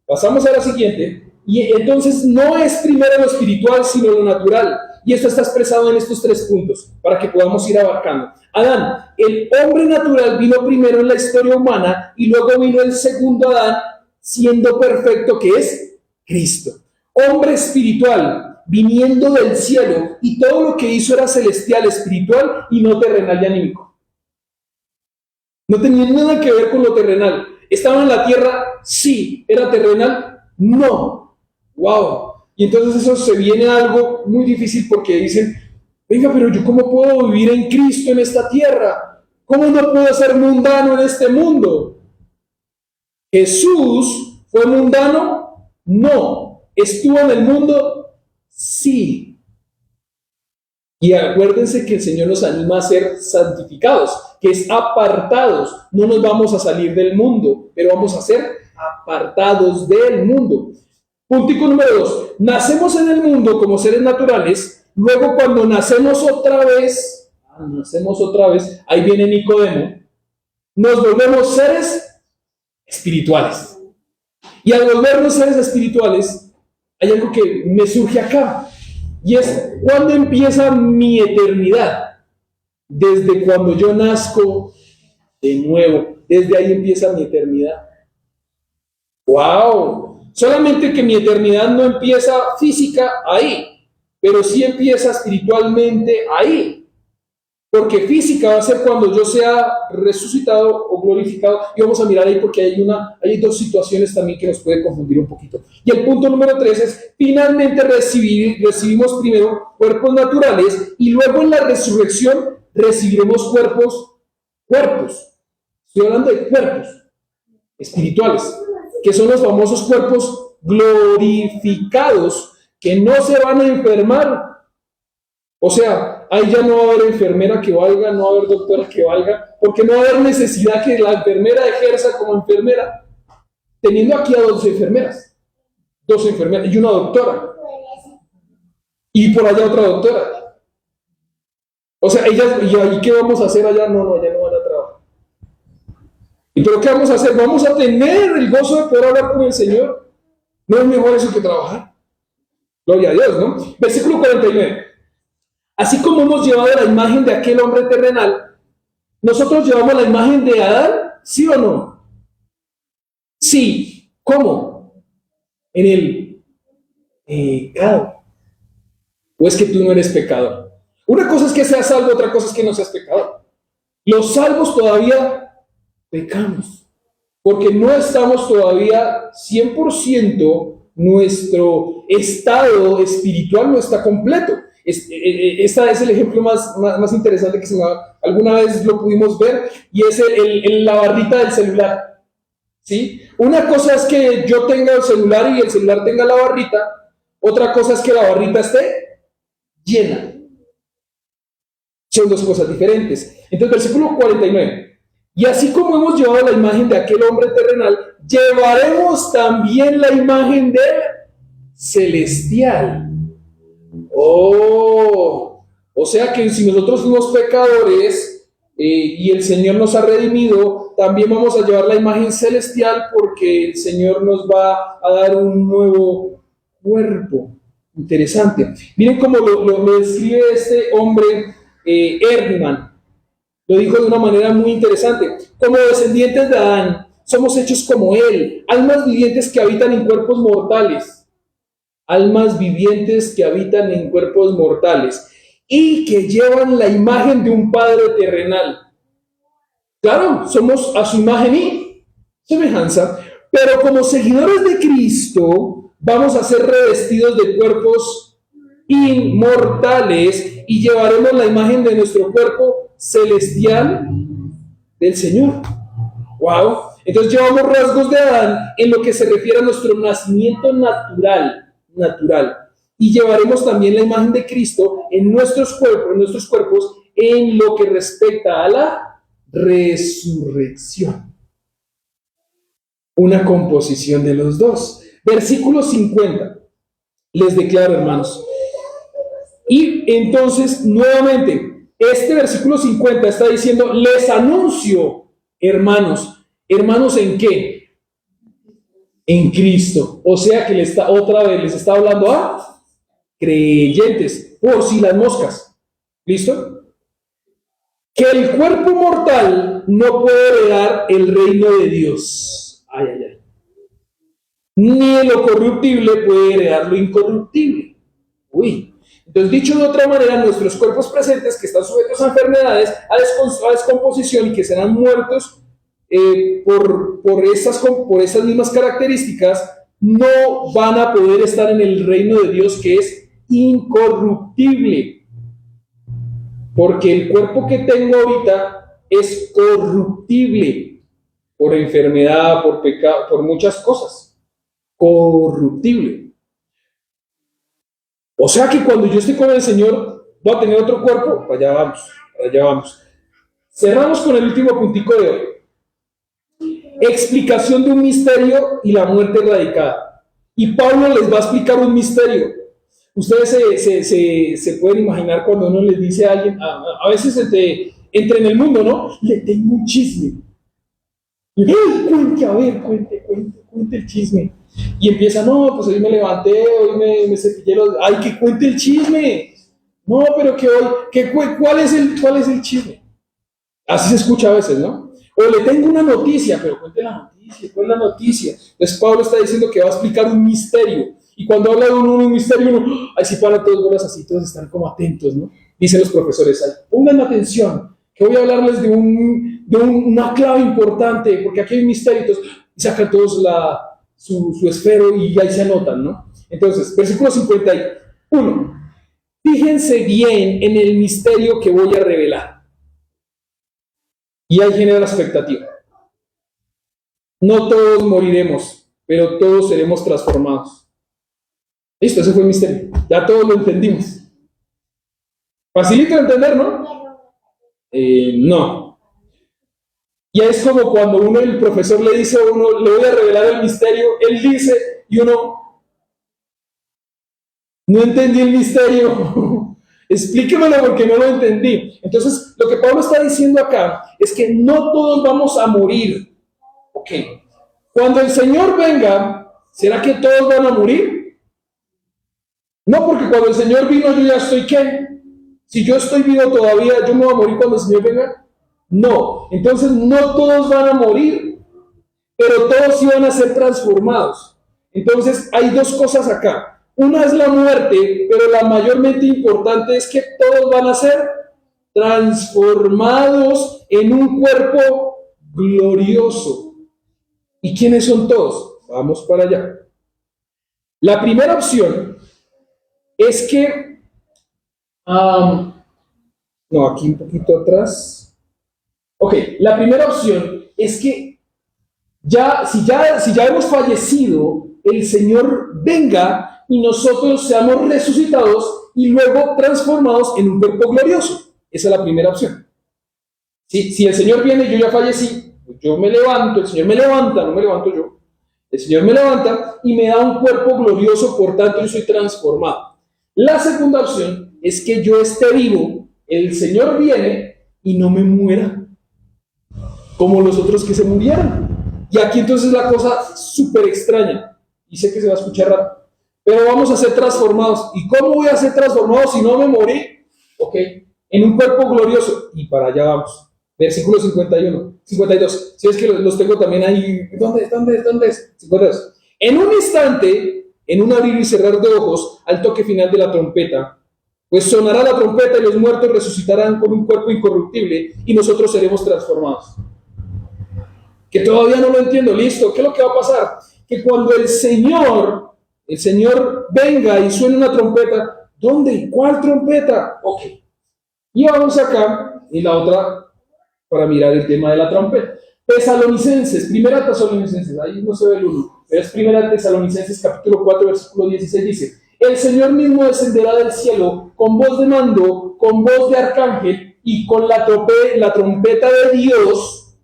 pasamos a la siguiente. Y entonces no es primero lo espiritual, sino lo natural. Y esto está expresado en estos 3 puntos, para que podamos ir abarcando. Adán, el hombre natural, vino primero en la historia humana, y luego vino el segundo Adán, siendo perfecto, que es Cristo. Hombre espiritual, viniendo del cielo, y todo lo que hizo era celestial, espiritual y no terrenal y anímico. No tenía nada que ver con lo terrenal. ¿Estaba en la tierra? Sí. ¿Era terrenal? No. ¡Wow! Y entonces eso se viene a algo muy difícil porque dicen, venga, pero yo ¿cómo puedo vivir en Cristo en esta tierra? ¿Cómo no puedo ser mundano en este mundo? ¿Jesús fue mundano? No. ¿Estuvo en el mundo? Sí. Y acuérdense que el Señor nos anima a ser santificados, que es apartados. No nos vamos a salir del mundo, pero vamos a ser apartados del mundo. Puntico número 2. Nacemos en el mundo como seres naturales. Luego cuando nacemos otra vez, ahí viene Nicodemo, nos volvemos seres espirituales. Y al volvernos seres espirituales, hay algo que me surge acá. Y es, ¿cuándo empieza mi eternidad? Desde cuando yo nazco de nuevo. Desde ahí empieza mi eternidad. ¡Wow! Solamente que mi eternidad no empieza física ahí, pero sí empieza espiritualmente ahí. Porque física va a ser cuando yo sea resucitado o glorificado. Y vamos a mirar ahí porque hay dos situaciones también que nos puede confundir un poquito. Y el punto número 3 es, finalmente recibimos primero cuerpos naturales y luego en la resurrección recibiremos cuerpos. Estoy hablando de cuerpos espirituales, que son los famosos cuerpos glorificados, que no se van a enfermar. O sea, ahí ya no va a haber enfermera que valga, no va a haber doctora que valga, porque no va a haber necesidad que la enfermera ejerza como enfermera, teniendo aquí a dos enfermeras y una doctora, y por allá otra doctora. O sea, ellas, ¿y ahí qué vamos a hacer allá? No, allá no van a trabajar. ¿Y pero qué vamos a hacer? Vamos a tener el gozo de poder hablar con el Señor. ¿No es mejor eso que trabajar? Gloria a Dios, ¿no? Versículo 49. Así como hemos llevado la imagen de aquel hombre terrenal, nosotros llevamos la imagen de Adán, ¿sí o no? Sí. ¿Cómo? En el pecado. ¿O es que tú no eres pecador? Una cosa es que seas salvo, otra cosa es que no seas pecador. Los salvos todavía pecamos, porque no estamos todavía 100%, nuestro estado espiritual no está completo. Este es el ejemplo más interesante que alguna vez lo pudimos ver, y es la barrita del celular. ¿Sí? Una cosa es que yo tenga el celular y el celular tenga la barrita, otra cosa es que la barrita esté llena. Son dos cosas diferentes. Entonces, versículo 49. Y así como hemos llevado la imagen de aquel hombre terrenal, llevaremos también la imagen del celestial. O sea que si nosotros fuimos pecadores y el Señor nos ha redimido, también vamos a llevar la imagen celestial, porque el Señor nos va a dar un nuevo cuerpo. Interesante. Miren cómo lo describe este hombre, Erdmann. Lo dijo de una manera muy interesante. Como descendientes de Adán, somos hechos como él, almas vivientes que habitan en cuerpos mortales. Almas vivientes que habitan en cuerpos mortales y que llevan la imagen de un Padre terrenal. Claro, somos a su imagen y semejanza, pero como seguidores de Cristo vamos a ser revestidos de cuerpos inmortales y llevaremos la imagen de nuestro cuerpo celestial del Señor. ¡Wow! Entonces llevamos rasgos de Adán en lo que se refiere a nuestro nacimiento natural, y llevaremos también la imagen de Cristo en nuestros cuerpos en lo que respecta a la resurrección. Una composición de los dos. Versículo 50. Les declaro, hermanos. Y entonces, nuevamente, este versículo 50 está diciendo, les anuncio, hermanos. ¿Hermanos en qué? En Cristo. O sea que otra vez les está hablando a creyentes, por si las moscas. ¿Listo? Que el cuerpo mortal no puede heredar el reino de Dios. Ay. ni lo corruptible puede heredar lo incorruptible. Uy. Entonces, dicho de otra manera, nuestros cuerpos presentes que están sujetos a enfermedades, a descomposición y que serán muertos por esas mismas características, no van a poder estar en el reino de Dios, que es incorruptible. Porque el cuerpo que tengo ahorita es corruptible por enfermedad, por pecado, por muchas cosas. Corruptible. O sea que cuando yo esté con el Señor, voy a tener otro cuerpo. Allá vamos. Cerramos con el último puntico de hoy. Explicación de un misterio y la muerte erradicada. Y Pablo les va a explicar un misterio. Ustedes se pueden imaginar cuando uno les dice a alguien, a veces entre en el mundo, ¿no? Le tengo un chisme. Y, cuente el chisme. Y empieza, no, pues hoy me levanté, hoy me cepillé los... ¡Ay, que cuente el chisme! No, pero que hoy, ¿cuál es el chisme? Así se escucha a veces, ¿no? O le tengo una noticia, pero cuente la noticia, ¿cuál es la noticia? Entonces Pablo está diciendo que va a explicar un misterio. Y cuando habla de un misterio, ahí sí para todos bolas así, todos están como atentos, ¿no? Dicen los profesores, pongan atención, que voy a hablarles de una clave importante, porque aquí hay un misterio, entonces, y sacan todos su esfero y ahí se anotan, ¿no? Entonces, versículo 51. Fíjense bien en el misterio que voy a revelar. Y ahí genera expectativa. No todos moriremos, pero todos seremos transformados. Listo, ese fue el misterio. Ya todos lo entendimos. Facilito de entender, ¿no? No. Y es como cuando el profesor le dice a uno, le voy a revelar el misterio, él dice, y uno, no entendí el misterio. Explíquemelo porque no lo entendí. Entonces, lo que Pablo está diciendo acá es que no todos vamos a morir. Ok. Cuando el Señor venga, ¿será que todos van a morir? No, porque cuando el Señor vino yo ya estoy, ¿qué? Si yo estoy vivo todavía, ¿yo me voy a morir cuando el Señor venga? No. Entonces no todos van a morir, pero todos sí van a ser transformados. Entonces hay dos cosas acá. Una es la muerte, pero la mayormente importante es que todos van a ser transformados en un cuerpo glorioso. ¿Y quiénes son todos? Vamos para allá. La primera opción es que, no, aquí un poquito atrás. Ok, la primera opción es que si ya hemos fallecido, el Señor venga y nosotros seamos resucitados y luego transformados en un cuerpo glorioso. Esa es la primera opción. Si el Señor viene y yo ya fallecí, pues yo me levanto, el Señor me levanta, no me levanto yo. El Señor me levanta y me da un cuerpo glorioso, por tanto yo soy transformado. La segunda opción es que yo esté vivo, el Señor viene y no me muera, como los otros que se murieron. Y aquí entonces la cosa súper extraña, y sé que se va a escuchar raro, pero vamos a ser transformados. ¿Y cómo voy a ser transformado si no me morí? Ok, en un cuerpo glorioso, y para allá vamos. Versículo 52. Si es que los tengo también ahí. ¿Dónde es? 52. En un instante, en un abrir y cerrar de ojos, al toque final de la trompeta, pues sonará la trompeta y los muertos resucitarán con un cuerpo incorruptible y nosotros seremos transformados. Que todavía no lo entiendo. Listo, ¿qué es lo que va a pasar? Que cuando el Señor venga y suene una trompeta, ¿dónde? ¿Cuál trompeta? Ok. Y vamos acá, y la otra, para mirar el tema de la trompeta. Primera Tesalonicenses, ahí no se ve el 1, pero es Primera Tesalonicenses capítulo 4, versículo 16, dice: el Señor mismo descenderá del cielo con voz de mando, con voz de arcángel y con la trompeta de Dios,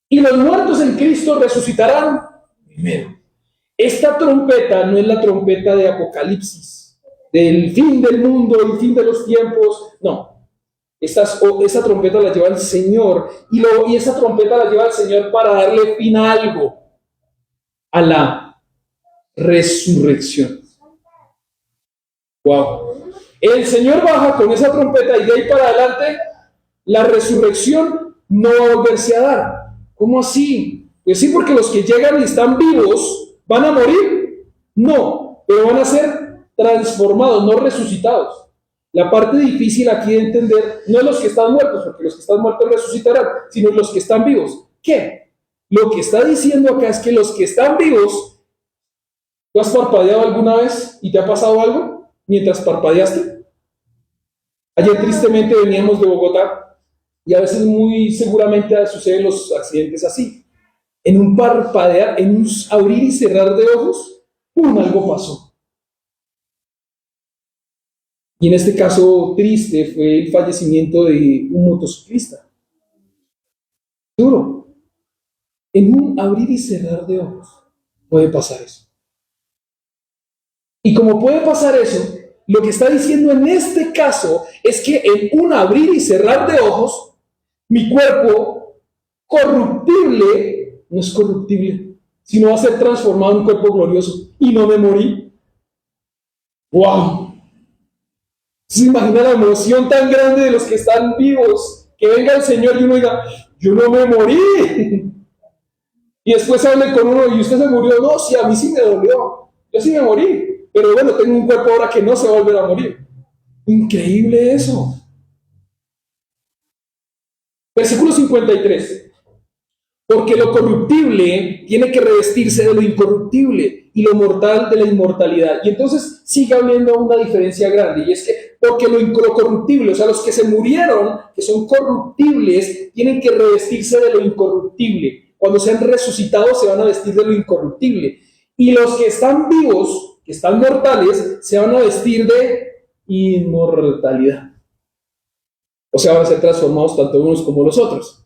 y los muertos en Cristo resucitarán primero. Esta trompeta no es la trompeta de Apocalipsis, del fin del mundo, el fin de los tiempos, no. Esa trompeta la lleva el Señor y esa trompeta la lleva el Señor para darle fin a algo, a la resurrección. Wow. El Señor baja con esa trompeta y de ahí para adelante la resurrección no va a volverse a dar. ¿Cómo así? Pues sí, porque los que llegan y están vivos ¿Van a morir? No, pero van a ser transformados, no resucitados. La parte difícil aquí de entender no es los que están muertos, porque los que están muertos resucitarán, sino los que están vivos. ¿Qué? Lo que está diciendo acá es que los que están vivos, ¿tú has parpadeado alguna vez y te ha pasado algo mientras parpadeaste? Ayer tristemente veníamos de Bogotá y a veces muy seguramente suceden los accidentes así. En un parpadear, en un abrir y cerrar de ojos, ¡pum!, algo pasó. Y en este caso triste fue el fallecimiento de un motociclista. Duro. En un abrir y cerrar de ojos puede pasar eso. Y como puede pasar eso, lo que está diciendo en este caso es que en un abrir y cerrar de ojos, mi cuerpo corruptible no es corruptible, sino va a ser transformado en un cuerpo glorioso. Y no me morí. ¡Wow! ¿Se imagina la emoción tan grande de los que están vivos? Que venga el Señor y uno diga, yo no me morí. Y después hable con uno, y usted se murió. No, sí, a mí sí me dolió. Yo sí me morí. Pero bueno, tengo un cuerpo ahora que no se va a volver a morir. Increíble eso. Versículo 53. Porque lo corruptible tiene que revestirse de lo incorruptible y lo mortal de la inmortalidad. Y entonces sigue habiendo una diferencia grande, y es que porque lo corruptible, o sea, los que se murieron, que son corruptibles, tienen que revestirse de lo incorruptible. Cuando sean resucitados se van a vestir de lo incorruptible. Y los que están vivos, que están mortales, se van a vestir de inmortalidad. O sea, van a ser transformados tanto unos como los otros.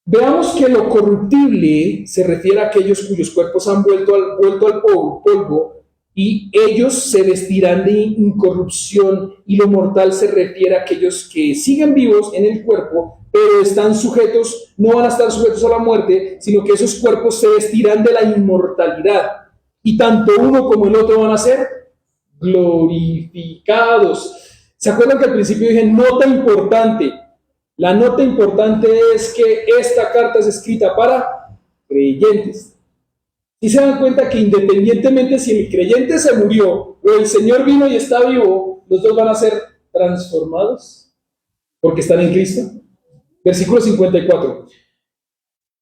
Veamos que lo corruptible se refiere a aquellos cuyos cuerpos han vuelto al polvo, y ellos se vestirán de incorrupción, y lo mortal se refiere a aquellos que siguen vivos en el cuerpo, pero están sujetos, no van a estar sujetos a la muerte, sino que esos cuerpos se vestirán de la inmortalidad, y tanto uno como el otro van a ser glorificados. ¿Se acuerdan que al principio dije nota importante? La nota importante es que esta carta es escrita para creyentes. Y se dan cuenta que independientemente si el creyente se murió o el Señor vino y está vivo, los dos van a ser transformados porque están en Cristo. Versículo 54.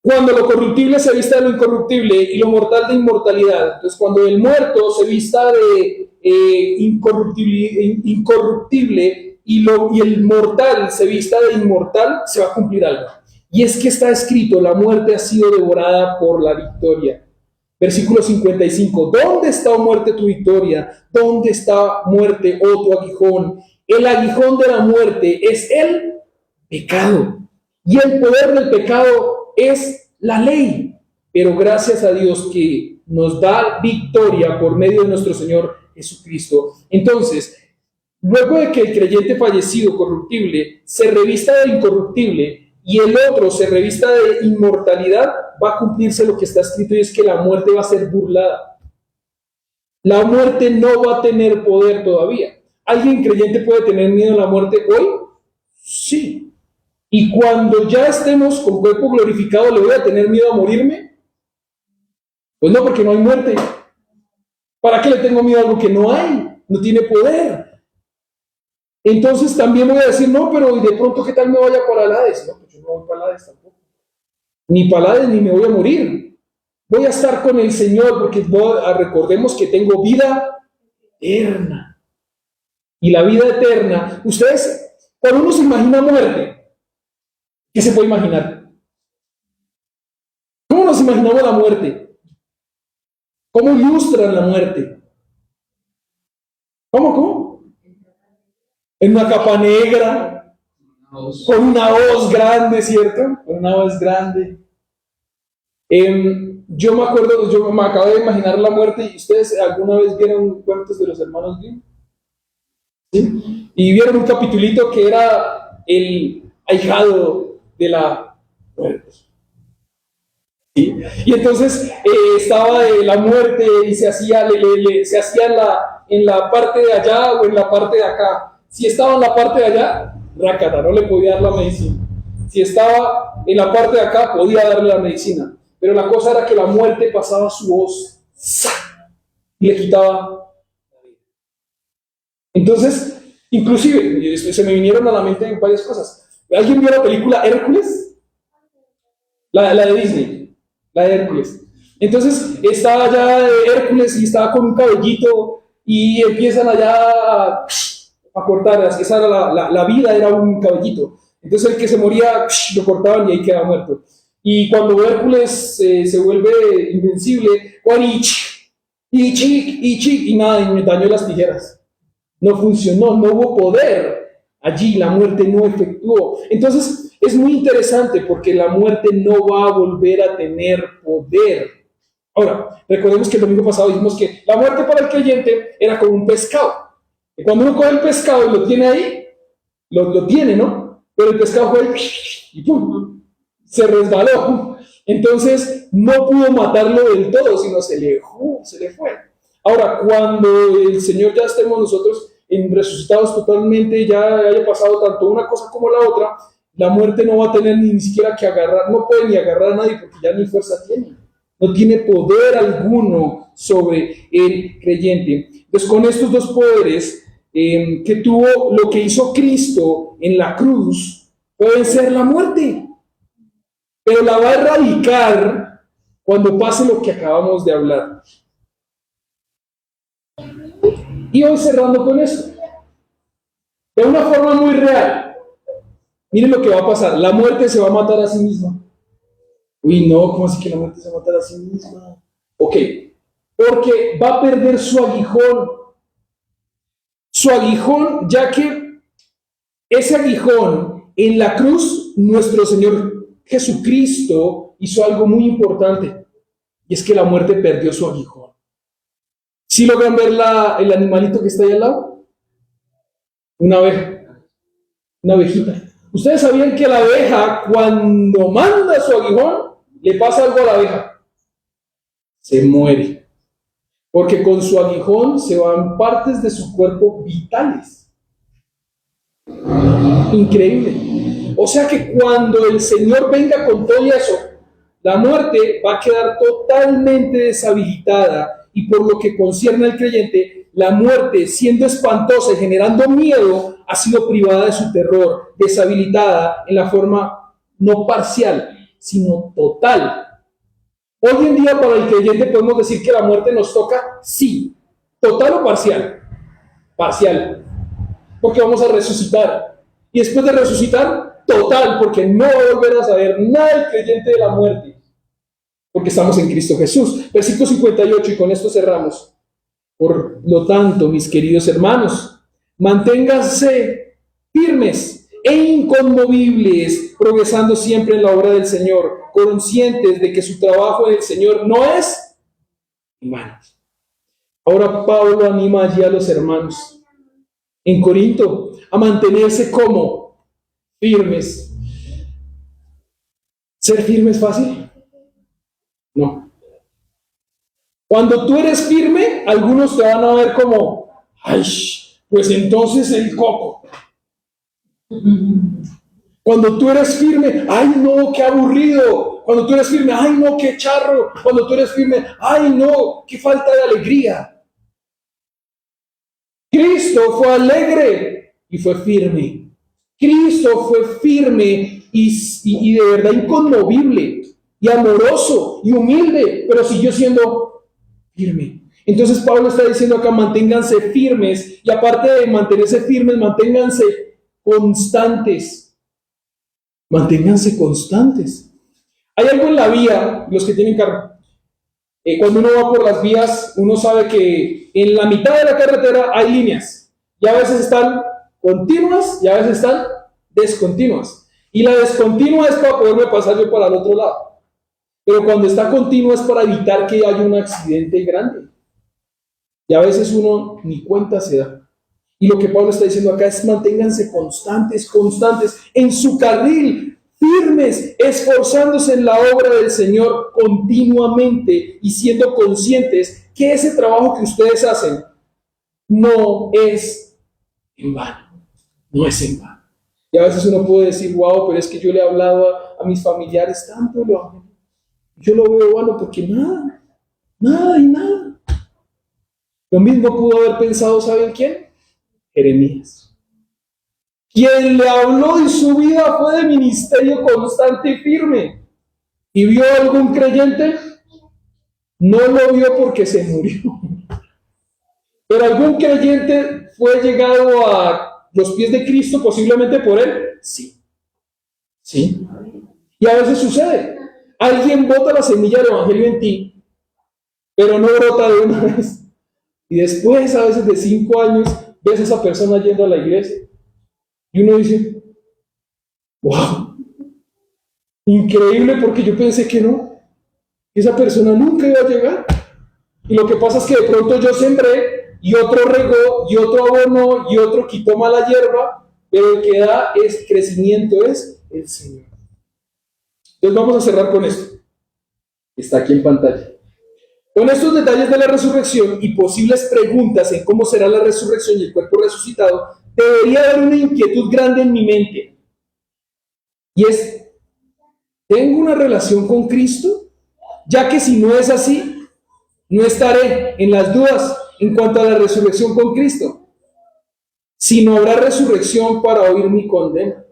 Cuando lo corruptible se vista de lo incorruptible y lo mortal de inmortalidad. Entonces, cuando el muerto se vista de incorruptible y el mortal se vista de inmortal, se va a cumplir algo. Y es que está escrito, la muerte ha sido devorada por la victoria. Versículo 55. ¿Dónde está, oh muerte, tu victoria? ¿Dónde está, muerte, oh tu aguijón? El aguijón de la muerte es el pecado. Y el poder del pecado es la ley. Pero gracias a Dios que nos da victoria por medio de nuestro Señor Jesucristo. Entonces, luego de que el creyente fallecido corruptible se revista de incorruptible y el otro se revista de inmortalidad, va a cumplirse lo que está escrito, y es que la muerte va a ser burlada. La muerte no va a tener poder todavía. ¿Alguien creyente puede tener miedo a la muerte hoy? Sí. ¿Y cuando ya estemos con cuerpo glorificado, le voy a tener miedo a morirme? Pues no, porque no hay muerte. ¿Para qué le tengo miedo a algo que no hay? No tiene poder. Entonces también voy a decir, no, pero de pronto, ¿qué tal me vaya para el Hades? No, pues yo no voy para el Hades tampoco. Ni para el Hades, ni me voy a morir. Voy a estar con el Señor, porque recordemos que tengo vida eterna. Y la vida eterna, ustedes, cuando uno se imagina muerte, ¿qué se puede imaginar? ¿Cómo nos imaginamos la muerte? ¿Cómo ilustran la muerte? ¿Cómo? En una capa negra, con una hoz grande, ¿cierto? Con una hoz grande. Yo me acuerdo, yo me acabo de imaginar la muerte, y ustedes alguna vez vieron cuentos de los hermanos Grimm, ¿sí? Y vieron un capitulito que era el ahijado de la muerte. ¿Sí? Y entonces estaba de la muerte y se hacía, se hacía en la parte de allá o en la parte de acá. Si estaba en la parte de allá, rácata, no le podía dar la medicina. Si estaba en la parte de acá, podía darle la medicina. Pero la cosa era que la muerte pasaba su voz, ¡sac!, y le quitaba. Entonces, inclusive, se me vinieron a la mente varias cosas. ¿Alguien vio la película Hércules? La de Disney, la de Hércules. Entonces, estaba ya Hércules y estaba con un cabellito y empiezan allá a cortar. Esa era la vida, era un cabellito. Entonces, el que se moría, lo cortaban y ahí quedaba muerto. Y cuando Hércules se vuelve invencible, y nada, y me dañó las tijeras. No funcionó, no hubo poder. Allí la muerte no efectuó. Entonces es muy interesante porque la muerte no va a volver a tener poder. Ahora, recordemos que el domingo pasado dijimos que la muerte para el creyente era como un pescado. Y cuando uno coge el pescado y lo tiene ahí, lo tiene, ¿no? Pero el pescado fue y ¡pum!, se resbaló. Entonces no pudo matarlo del todo, sino se le fue. Ahora, cuando el Señor ya estemos nosotros resucitados totalmente, ya haya pasado tanto una cosa como la otra, la muerte no va a tener ni siquiera que agarrar, no puede ni agarrar a nadie porque ya ni fuerza tiene, no tiene poder alguno sobre el creyente. Entonces, con estos dos poderes que tuvo lo que hizo Cristo en la cruz, pueden ser la muerte, pero la va a erradicar cuando pase lo que acabamos de hablar. Y hoy cerrando con eso, de una forma muy real, miren lo que va a pasar. La muerte se va a matar a sí misma. Uy, no, ¿cómo así que la muerte se va a matar a sí misma? Ok, porque va a perder su aguijón. Su aguijón, ya que ese aguijón en la cruz, nuestro Señor Jesucristo hizo algo muy importante, y es que la muerte perdió su aguijón. ¿Sí logran ver el animalito que está ahí al lado? Una abeja, una abejita. ¿Ustedes sabían que la abeja, cuando manda su aguijón, le pasa algo a la abeja? Se muere. Porque con su aguijón se van partes de su cuerpo vitales. Increíble. O sea que cuando el Señor venga con todo eso, la muerte va a quedar totalmente deshabilitada. Y por lo que concierne al creyente, la muerte, siendo espantosa y generando miedo, ha sido privada de su terror, deshabilitada en la forma no parcial, sino total. Hoy en día, para el creyente, podemos decir que la muerte nos toca, sí, total o parcial. Parcial, porque vamos a resucitar. Y después de resucitar, total, porque no va a volver a saber nada el creyente de la muerte, porque estamos en Cristo Jesús. Versículo 58, y con esto cerramos. Por lo tanto, mis queridos hermanos, manténganse firmes e inconmovibles, progresando siempre en la obra del Señor, conscientes de que su trabajo en el Señor no es en vano. Ahora Pablo anima allí a los hermanos en Corinto a mantenerse como firmes. ¿Ser firme es fácil? No. Cuando tú eres firme, algunos te van a ver como, ay, pues entonces el coco. Cuando tú eres firme, ay no, qué aburrido. Cuando tú eres firme, ay no, qué charro. Cuando tú eres firme, ay no, qué falta de alegría. Cristo fue alegre y fue firme. Cristo fue firme y de verdad inconmovible y amoroso y humilde, pero siguió siendo firme. Entonces Pablo está diciendo acá, manténganse firmes, y aparte de mantenerse firmes, manténganse constantes. Manténganse constantes. Hay algo en la vía, los que tienen carro, cuando uno va por las vías, uno sabe que en la mitad de la carretera hay líneas, y a veces están continuas y a veces están descontinuas. Y la descontinua es para poderme pasar yo para el otro lado. Pero cuando está continua es para evitar que haya un accidente grande. Y a veces uno ni cuenta se da. Y lo que Pablo está diciendo acá es manténganse constantes en su carril, firmes, esforzándose en la obra del Señor continuamente y siendo conscientes que ese trabajo que ustedes hacen no es en vano. No es en vano. Y a veces uno puede decir, wow, pero es que yo le he hablado a mis familiares tanto, yo lo veo bueno porque nada. Lo mismo pudo haber pensado, ¿saben quién? Jeremías. Quien le habló en su vida fue de ministerio constante y firme. ¿Y vio algún creyente? No lo vio porque se murió. Pero algún creyente fue llegado a los pies de Cristo posiblemente por él. Sí. Y a veces sucede. Alguien bota la semilla del evangelio en ti, pero no brota de una vez. Y después, a veces de 5 años, ves a esa persona yendo a la iglesia. Y uno dice, wow, increíble, porque yo pensé que no. Esa persona nunca iba a llegar. Y lo que pasa es que de pronto yo sembré, y otro regó, y otro abonó, y otro quitó mala hierba, pero el que da es crecimiento es el Señor. Entonces vamos a cerrar con esto. Está aquí en pantalla. Con estos detalles de la resurrección y posibles preguntas en cómo será la resurrección y el cuerpo resucitado, debería haber una inquietud grande en mi mente. Y es, ¿tengo una relación con Cristo? Ya que si no es así, no estaré en las dudas en cuanto a la resurrección con Cristo, sino habrá resurrección para oír mi condena.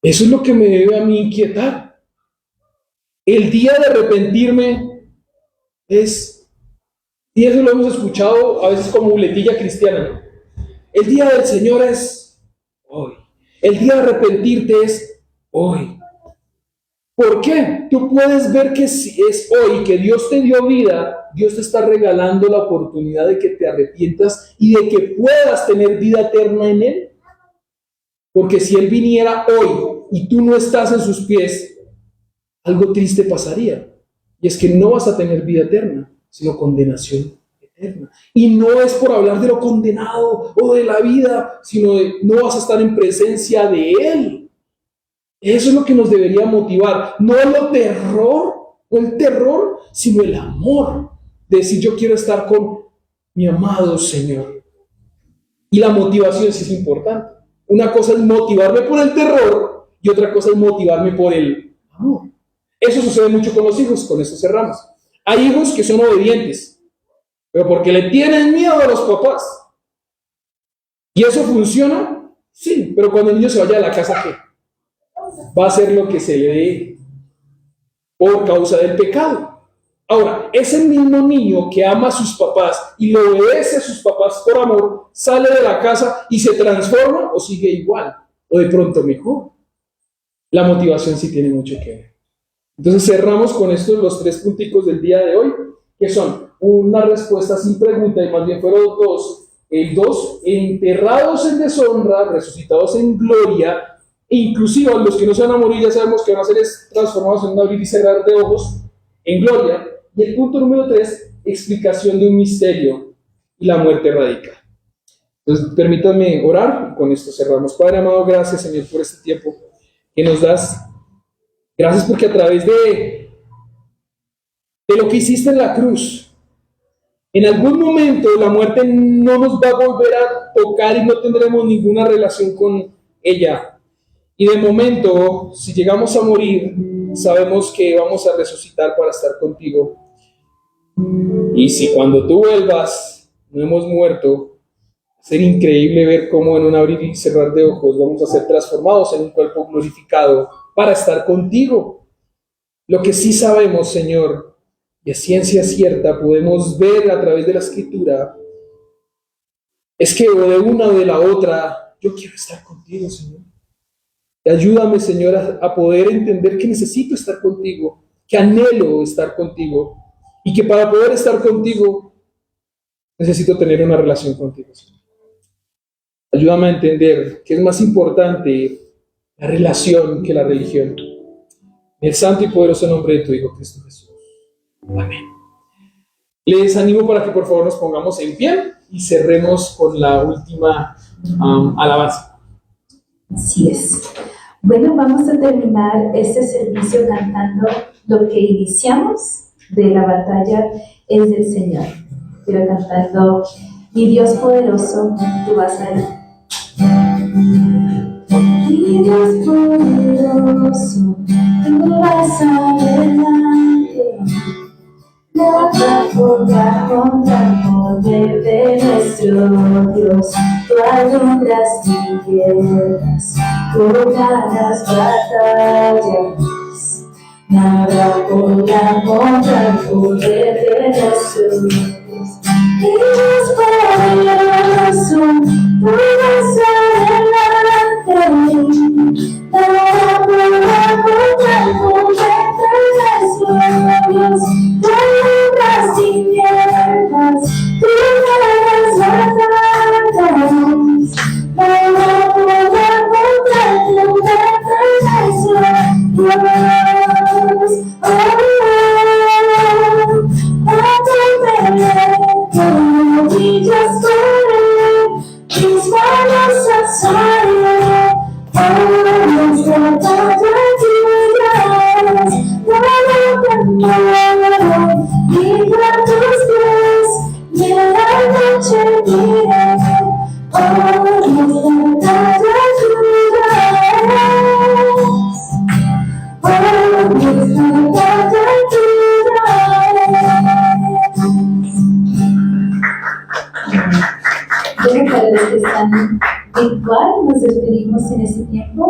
Eso es lo que me debe a mí inquietar. El día de arrepentirme es, y eso lo hemos escuchado a veces como muletilla cristiana, ¿no? El día del Señor es hoy. El día de arrepentirte es hoy. ¿Por qué? Tú puedes ver que si es hoy que Dios te dio vida, Dios te está regalando la oportunidad de que te arrepientas y de que puedas tener vida eterna en Él. Porque si Él viniera hoy y tú no estás en sus pies, algo triste pasaría. Y es que no vas a tener vida eterna, sino condenación eterna. Y no es por hablar de lo condenado o de la vida, sino de no vas a estar en presencia de Él. Eso es lo que nos debería motivar. No el terror, sino el amor. De decir, yo quiero estar con mi amado Señor. Y la motivación sí es importante. Una cosa es motivarme por el terror y otra cosa es motivarme por el amor. Eso sucede mucho con los hijos, con eso cerramos. Hay hijos que son obedientes, pero porque le tienen miedo a los papás. ¿Y eso funciona? Sí, pero cuando el niño se vaya a la casa, ¿qué? Va a hacer lo que se le dé por causa del pecado. Ahora, ese mismo niño que ama a sus papás y le obedece a sus papás por amor, sale de la casa y se transforma o sigue igual, o de pronto mejor. La motivación sí tiene mucho que ver. Entonces cerramos con estos los 3 punticos del día de hoy, que son una respuesta sin pregunta, y más bien fueron 2. El 2, enterrados en deshonra, resucitados en gloria, e inclusive los que no se van a morir ya sabemos que van a ser transformados en un abrir y cerrar de ojos en gloria. Y el punto número 3, explicación de un misterio y la muerte radical. Entonces permítanme orar y con esto cerramos. Padre amado, gracias Señor por este tiempo que nos das. Gracias porque a través de lo que hiciste en la cruz, en algún momento la muerte no nos va a volver a tocar y no tendremos ninguna relación con ella. Y de momento, si llegamos a morir, sabemos que vamos a resucitar para estar contigo. Y si cuando tú vuelvas no hemos muerto, va a ser increíble ver cómo en un abrir y cerrar de ojos vamos a ser transformados en un cuerpo glorificado para estar contigo. Lo que sí sabemos, Señor, y a ciencia cierta podemos ver a través de la Escritura, es que o de una o de la otra, yo quiero estar contigo, Señor. Y ayúdame, Señor, a poder entender que necesito estar contigo, que anhelo estar contigo, y que para poder estar contigo necesito tener una relación contigo, Señor. Ayúdame a entender que es más importante la relación que la religión. En el santo y poderoso nombre de tu Hijo Cristo Jesús. Amén. Les animo para que por favor nos pongamos en pie y cerremos con la última alabanza. Así es. Bueno, vamos a terminar este servicio cantando lo que iniciamos de la batalla es del Señor. Pero cantando, mi Dios poderoso, tú vas a ir. Mi Dios poderoso, tú vas adelante. Nada podrá contra el poder de nuestro Dios. Tú alumbras tinieblas, tú ganas batallas. Nada podrá contra el poder de nuestro Dios. Mi Dios poderoso, tú vas adelante. Nada podrá contra el poder de nuestro Dios. Tú alumbras tinieblas, tú ganas batallas. Nada podrá contra el poder de nuestro Dios. We just believe His wonders are sorry. Oh, it's the daughter Jesus. Love and love. He got His grace. Yeah, I'm not changing. Oh, it's the daughter Jesus. Oh, it's the daughter Jesus. Bueno, para los que están virtual, nos despedimos en este tiempo.